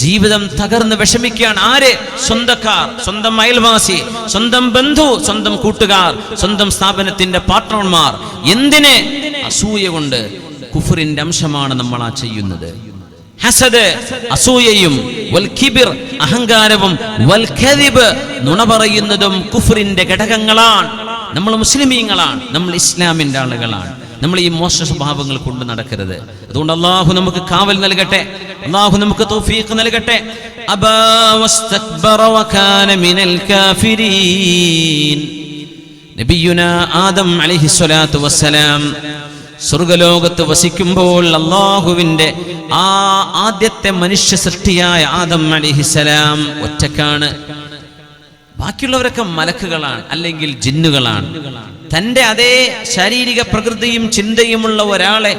ജീവിതം തകർന്ന് വിഷമിക്കുകയാണ്. ആര്? സ്വന്തക്കാർ, സ്വന്തം അയൽവാസി, സ്വന്തം ബന്ധു, സ്വന്തം കൂട്ടുകാർ, സ്വന്തം സ്ഥാപനത്തിന്റെ പാർട്ട്ണർമാർ. എന്തിന്? അസൂയ കൊണ്ട്. കുഫറിന്റെ അംശമാണ് നമ്മൾ ആ ചെയ്യുന്നത്. ഹസദ്, അസൂയയും, വൽ കിബിർ, അഹങ്കാരവും, വൽ കദിബ്, നുണ പറയുന്നതും കുഫറിന്റെ ഘടകങ്ങളാണ്. നമ്മൾ മുസ്ലിമീങ്ങളാണ്, നമ്മൾ ഇസ്ലാമിന്റെ ആളുകളാണ്. നമ്മൾ ഈ മോശ സ്വഭാവങ്ങൾ കൊണ്ട് നടക്കരുത്. അതുകൊണ്ട് അല്ലാഹു നമുക്ക് കാവൽ നൽകട്ടെ, അല്ലാഹു നമുക്ക് തൗഫീഖ് നൽകട്ടെ. അബാ വസ്തക്ബറ വകാന മിനൽ കാഫിരീൻ. നബിയുനാ ആദം അലൈഹിസ്സലാത്തു വസ്സലാം സ്വർഗ്ഗലോകത്ത് വസിക്കുമ്പോൾ അല്ലാഹുവിന്റെ ആ ആദ്യത്തെ മനുഷ്യ സൃഷ്ടിയായ ആദം അലൈഹിസ്സലാം ഒറ്റക്കാണ്. ബാക്കിയുള്ളവരൊക്കെ മലക്കുകളാണ്, അല്ലെങ്കിൽ ജിന്നുകളാണ്. തന്റെ അതേ ശാരീരിക പ്രകൃതിയും ചിന്തയുമുള്ള ഒരാളെ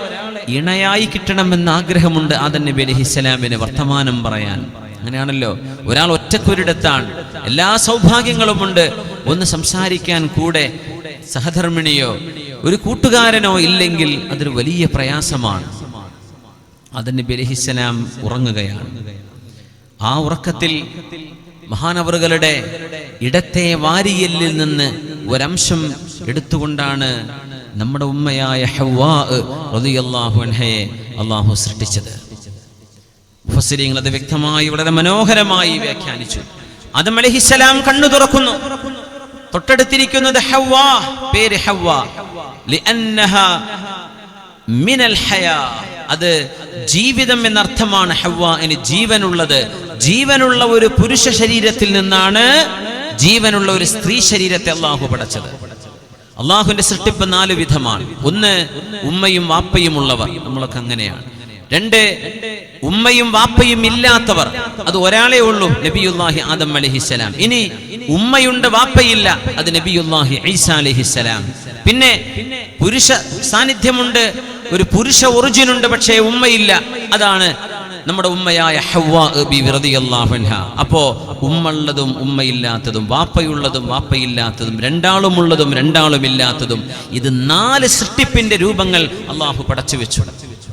ഇണയായി കിട്ടണമെന്ന് ആഗ്രഹമുണ്ട് ആദം നബി അലൈഹിസ്സലാമിന് വർത്തമാനം പറയാൻ. അങ്ങനെയാണല്ലോ, ഒരാൾ ഒറ്റക്കൊരിടത്താണ്, എല്ലാ സൗഭാഗ്യങ്ങളുമുണ്ട്, ഒന്ന് സംസാരിക്കാൻ കൂടെ സഹധർമ്മിണിയോ ഒരു കൂട്ടുകാരനോ ഇല്ലെങ്കിൽ അതൊരു വലിയ പ്രയാസമാണ്. ആദം നബി അലൈഹിസ്സലാം ഉറങ്ങുകയാണ്. ആ ഉറക്കത്തിൽ മഹാനവറുകളുടെ ഇടത്തെ വാരിയലിൽ നിന്ന് ഒരംശം എടുത്തുകൊണ്ടാണ് നമ്മുടെ ഉമ്മയായ ഹവ്വാ റളിയല്ലാഹു അൻഹയെ അല്ലാഹു സൃഷ്ടിച്ചത്. മുഫസ്സിരീങ്ങൾ അത് വ്യക്തമായി വളരെ മനോഹരമായി വ്യാഖ്യാനിച്ചു. ആദം അലൈഹിസ്സലാം കണ്ണു തുറക്കുന്നു. തൊട്ടടുത്തിരിക്കുന്നത് ഹവ്വാ, പേര് ഹവ്വാ, ലിഅന്നഹാ മിനൽ ഹയാ, അത് ജീവിതം എന്നർത്ഥമാണ്. ഹവ്വാ ഇനി ജീവനുള്ളത്, ജീവനുള്ള ഒരു പുരുഷ ശരീരത്തിൽ നിന്നാണ് ജീവനുള്ള ഒരു സ്ത്രീ ശരീരത്തെ അല്ലാഹു പടച്ചത്. അല്ലാഹുവിന്റെ സൃഷ്ടിപ്പ് 4 വിധമാണ്. ഒന്ന്, ഉമ്മയും വാപ്പയും ഉള്ളവർ, നമ്മളൊക്കെ അങ്ങനെയാണ്. 2, ഉമ്മയും വാപ്പയും ഇല്ലാത്തവർ, അത് ഒരാളേ ഉള്ളൂ, നബിയുല്ലാഹി ആദം അലൈഹിസ്സലാം. ഇനി ഉമ്മയുണ്ട് വാപ്പയില്ല, അത് നബിയുല്ലാഹി ഈസാ അലൈഹിസ്സലാം. പിന്നെ പുരുഷ സാന്നിധ്യമുണ്ട്, ഒരു പുരുഷ ഒറിജിനുണ്ട്, പക്ഷേ ഉമ്മയില്ല, അതാണ് നമ്മുടെ ഉമ്മയായ ഹവ്വാ ബീവി റളിയല്ലാഹു അൻഹാ. അപ്പോ ഉമ്മയുള്ളതും ഉമ്മയില്ലാത്തതും, വാപ്പയുള്ളതും വാപ്പയില്ലാത്തതും, രണ്ടാളുമുള്ളതും രണ്ടാളുമില്ലാത്തതും, ഇത് 4 സൃഷ്ടിപ്പിന്റെ രൂപങ്ങൾ അല്ലാഹു പടച്ചു വെച്ചു.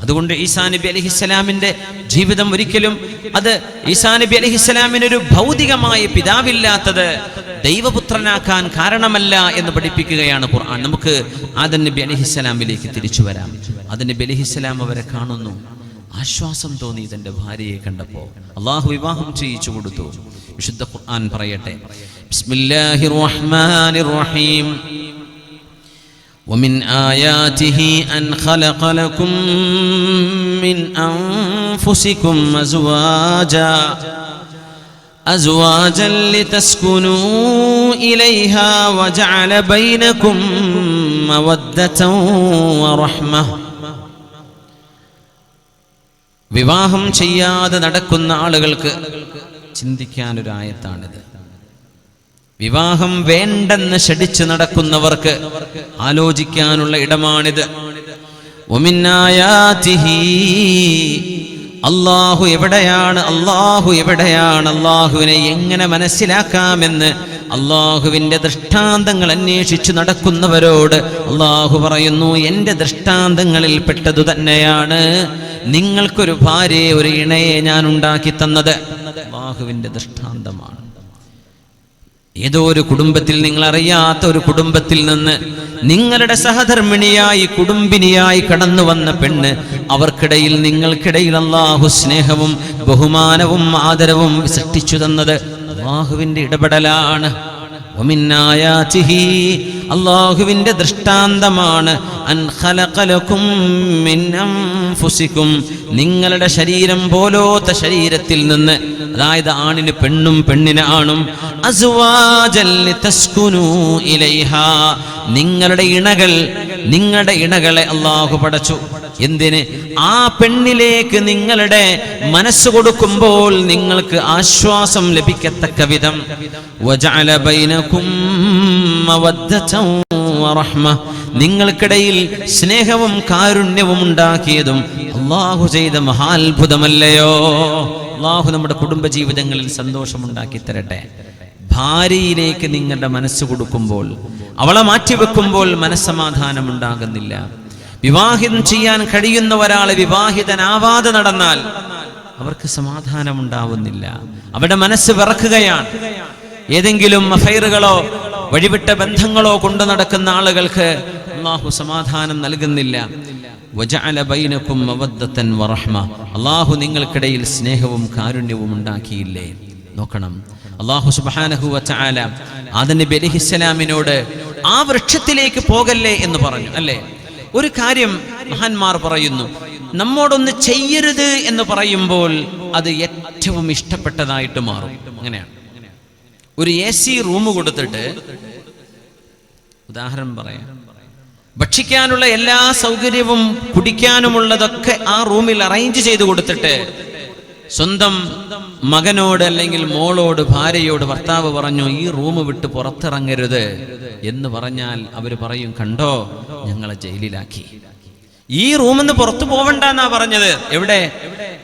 അതുകൊണ്ട് ഈസാ നബി അലൈഹിസ്സലാമിന്റെ ജീവിതം ഒരിക്കലും, അത് ഈസാ നബി അലൈഹിസ്സലാമിനൊരു ഭൗതികമായ പിതാവില്ലാത്തത് ദൈവപുത്രനാക്കാൻ കാരണമല്ല എന്ന് പഠിപ്പിക്കുകയാണ് ഖുർആൻ. നമുക്ക് ആദം നബി അലൈഹിസ്സലാമിലേക്ക് തിരിച്ചു വരാം. ആദം നബി അലൈഹിസ്സലാം അവരെ കാണുന്നു, ആശ്വാസം തോന്നി തന്റെ ഭാര്യയെ കണ്ടപ്പോ. അല്ലാഹു വിവാഹം ചെയ്യിച്ചു കൊടുത്തു. വിശുദ്ധ ഖുർആൻ പറയട്ടെ, ബിസ്മില്ലാഹിർ റഹ്മാനിർ റഹീം. ومن آياته أن خلق لكم من أنفسكم أزواجا لتسكنوا إليها وجعل بينكم مودة ورحمة. വിവാഹം ചെയ്യാതെ നടക്കുന്ന ആളുകൾക്ക് ചിന്തിക്കാനൊരു ആയത്താണിത്. വിവാഹം വേണ്ടെന്ന് ശഠിച്ച് നടക്കുന്നവർക്ക് ആലോചിക്കാനുള്ള ഇടമാണിത്. വമിൻ ആയാതിഹി അല്ലാഹു എവിടെയാണ്, അല്ലാഹുവിനെ എങ്ങനെ മനസ്സിലാക്കാമെന്ന് അല്ലാഹുവിൻ്റെ ദൃഷ്ടാന്തങ്ങൾ അന്വേഷിച്ചു നടക്കുന്നവരോട് അല്ലാഹു പറയുന്നു, എൻ്റെ ദൃഷ്ടാന്തങ്ങളിൽ പെട്ടതു തന്നെയാണ് നിങ്ങൾക്കൊരു ഭാര്യയെ, ഒരു ഇണയെ ഞാൻ ഉണ്ടാക്കി തന്നത്. അല്ലാഹുവിൻ്റെ ദൃഷ്ടാന്തമാണ്. ഏതോ ഒരു കുടുംബത്തിൽ, നിങ്ങൾ അറിയാത്ത ഒരു കുടുംബത്തിൽ നിന്ന് നിങ്ങളുടെ സഹധർമ്മിണിയായി, കുടുംബിനിയായി കടന്നു വന്ന പെണ്ണ്, അവർക്കിടയിൽ, നിങ്ങൾക്കിടയിൽ അല്ലാഹു സ്നേഹവും ബഹുമാനവും ആദരവും സൃഷ്ടിച്ചു തന്നത് അല്ലാഹുവിൻ്റെ ഇടപെടലാണ്. വമിൻ ആയാതിഹി അല്ലാഹുവിൻ്റെ ദൃഷ്ടാന്തമാണ് അൻ ഖലഖ ലക്കും മിൻ അൻഫുസിക്കും, നിങ്ങളുടെ ശരീരം പോലോത്ത ശരീരത്തിൽ നിന്ന്, അതായത് ആണിന് പെണ്ണും പെണ്ണിന് ആണും, അസ്വാജൻ ലിതസ്കുനൂ ഇലൈഹാ, നിങ്ങളുടെ ഇണകളെ അല്ലാഹു പടച്ചു. എന്തിന്? ആ പെണ്ണിലേക്ക് നിങ്ങളുടെ മനസ്സ് കൊടുക്കുമ്പോൾ നിങ്ങൾക്ക് ആശ്വാസം ലഭിക്കത്തക്ക വിധം. വജഅല ബൈനകും മവദ്ദതൻ വറഹ്മ, നിങ്ങൾക്കിടയിൽ സ്നേഹവും കാരുണ്യവും ഉണ്ടാക്കിയതും അല്ലാഹു ചെയ്ത മഹാത്ഭുതമല്ലയോ? അല്ലാഹു നമ്മുടെ കുടുംബജീവിതങ്ങളിൽ സന്തോഷമുണ്ടാക്കി തരട്ടെ. ഭാര്യയിലേക്ക് നിങ്ങളുടെ മനസ്സ് കൊടുക്കുമ്പോൾ, അവളെ മാറ്റിവെക്കുമ്പോൾ മനസ്സമാധാനം ഉണ്ടാകുന്നില്ല. വിവാഹിതം ചെയ്യാൻ കഴിയുന്ന ഒരാളെ വിവാഹിതനാവാതെ നടന്നാൽ അവർക്ക് സമാധാനമുണ്ടാവുന്നില്ല. അവരുടെ മനസ്സ് വിറക്കുകയാണ്. ഏതെങ്കിലും അഫൈറുകളോ വഴിവിട്ട ബന്ധങ്ങളോ കൊണ്ടു നടക്കുന്ന ആളുകൾക്ക് അല്ലാഹു സമാധാനം നൽകുന്നില്ല. വജഅല ബൈനകും മവദ്ദതൻ വറഹ്മ, അല്ലാഹു നിങ്ങൾക്കിടയിൽ സ്നേഹവും കാരുണ്യവും ഉണ്ടാക്കിയില്ലേ? നോക്കണം, അല്ലാഹു സുബ്ഹാനഹു വ തആല ആദം നബി അലൈഹിസ്സലാമിനോട് ആ വൃക്ഷത്തിലേക്ക് പോകല്ലേ എന്ന് പറഞ്ഞു, അല്ലേ? ഒരു കാര്യം മഹാന്മാർ പറയുന്നു, നമ്മോടൊന്ന് ചെയ്യരുത് എന്ന് പറയുമ്പോൾ അത് ഏറ്റവും ഇഷ്ടപ്പെട്ടതായിട്ട് മാറും. അങ്ങനെയാണ്. ഒരു AC റൂം കൊടുത്തിട്ട്, ഉദാഹരണം പറയാം, ഭക്ഷിക്കാനുള്ള എല്ലാ സൗകര്യവും കുടിക്കാനുമുള്ളതൊക്കെ ആ റൂമിൽ അറേഞ്ച് ചെയ്ത് കൊടുത്തിട്ട് സ്വന്തം മകനോട് അല്ലെങ്കിൽ മോളോട്, ഭാര്യയോട് ഭർത്താവ് പറഞ്ഞു, ഈ റൂം വിട്ട് പുറത്തിറങ്ങരുത് എന്ന് പറഞ്ഞാൽ അവര് പറയും, കണ്ടോ ഞങ്ങളെ ജയിലിലാക്കി. ഈ റൂമിന്ന് പുറത്തു പോവണ്ടെന്നാ പറഞ്ഞത്. എവിടെ?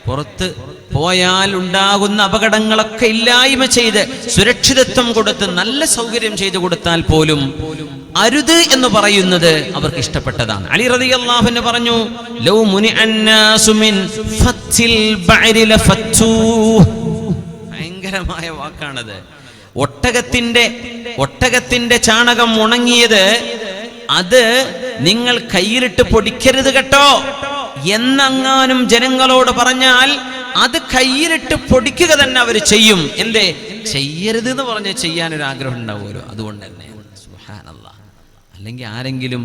പുറത്ത് പോയാൽ ഉണ്ടാകുന്ന അപകടങ്ങളൊക്കെ ഇല്ലായ്മ ചെയ്ത് സുരക്ഷിതത്വം കൊടുത്ത് നല്ല സൗകര്യം ചെയ്തു കൊടുത്താൽ പോലും അരുത് എന്ന് പറയുന്നത് അവർക്ക് ഇഷ്ടപ്പെട്ടതാണ്. അലി റളിയല്ലാഹു അൻഹു പറഞ്ഞു, ലൗ മുനിഅന്നാസു മിൻ ഫത്തിൽ ബഅരി ലഫത്തു. ഭയങ്കരമായ വാക്കാണത്. ഒട്ടകത്തിന്റെ ചാണകം ഉണങ്ങിയത് അത് നിങ്ങൾ കയ്യിലിട്ട് പൊടിക്കരുത് കേട്ടോ എന്നങ്ങാനും ജനങ്ങളോട് പറഞ്ഞാൽ അത് കയ്യിലിട്ട് പൊടിക്കുക തന്നെ അവർ ചെയ്യും. എന്തേ? ചെയ്യരുത് എന്ന് പറഞ്ഞ് ചെയ്യാനൊരു ആഗ്രഹം ഉണ്ടാവുമല്ലോ, അതുകൊണ്ട് തന്നെ. സുബ്ഹാനല്ലാഹ്. അല്ലെങ്കിൽ ആരെങ്കിലും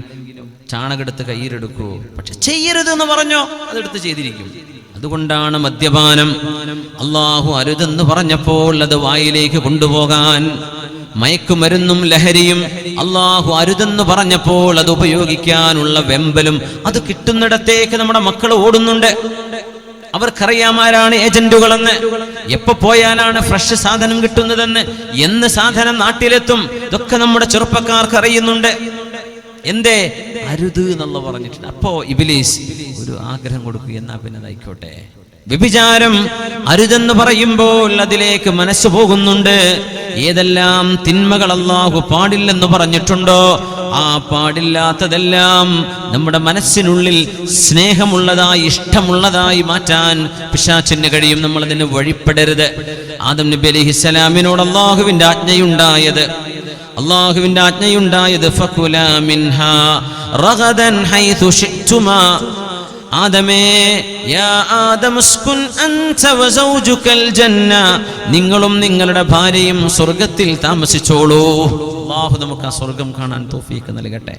ചാണകെടുത്ത് കയ്യിലെടുക്കുവോ? പക്ഷെ ചെയ്യരുത് എന്ന് പറഞ്ഞോ അതെടുത്ത് ചെയ്തിരിക്കും. അതുകൊണ്ടാണ് മദ്യപാനം അല്ലാഹു അരുതെന്ന് പറഞ്ഞപ്പോൾ അത് വായിലേക്ക് കൊണ്ടുപോകാൻ, മയക്കുമരുന്നും ലഹരിയും അല്ലാഹു അരുതെന്ന് പറഞ്ഞപ്പോൾ അത് ഉപയോഗിക്കാനുള്ള വെമ്പലും, അത് കിട്ടുന്നിടത്തേക്ക് നമ്മുടെ മക്കൾ ഓടുന്നുണ്ട്. അവർക്കറിയാം ആരാണ് ഏജന്റുകളെന്ന്, എപ്പോ പോയാലാണ് ഫ്രഷ് സാധനം കിട്ടുന്നതെന്ന്, എന്ന് സാധനം നാട്ടിലെത്തും, ഇതൊക്കെ നമ്മുടെ ചെറുപ്പക്കാർക്ക് അറിയുന്നുണ്ട്. എന്തേ? അരുത് എന്നുള്ള പറഞ്ഞിട്ടുണ്ട്. അപ്പോ ഇബ്ലീസ് ഒരു ആഗ്രഹം കൊടുക്കും, എന്നാ പിന്നെ അതായിക്കോട്ടെ. വ്യഭിചാരം അരുതെന്ന് പറയുമ്പോൾ അതിലേക്ക് മനസ്സ് പോകുന്നുണ്ട്. ഏതെല്ലാം തിന്മകൾ അല്ലാഹു പാടില്ലെന്ന് പറഞ്ഞിട്ടുണ്ടോ ആ പാടില്ലാത്തതെല്ലാം നമ്മുടെ മനസ്സിനുള്ളിൽ സ്നേഹമുള്ളതായി, ഇഷ്ടമുള്ളതായി മാറ്റാൻ പിശാചിന് കഴിയും. നമ്മൾ അതിന് വഴിപ്പെടരുത്. ആദം നബി അലൈഹിസ്സലാമിനോട് അല്ലാഹുവിന്റെ ആജ്ഞയുണ്ടായത് ഫകുലാ മിൻഹാ റഗദൻ ഹൈതു ശിഅ്തുമാ. ആദമേ, യാ ആദമുസ്കുൻ അൻത വസൗജുകൽ ജന്ന, നിങ്ങളും നിങ്ങളുടെ ഭാര്യയും സ്വർഗ്ഗത്തിൽ താമസിച്ചോളൂ. അല്ലാഹു നമുക്ക് ആ സ്വർഗ്ഗം കാണാൻ തൗഫീഖ് നൽകട്ടെ.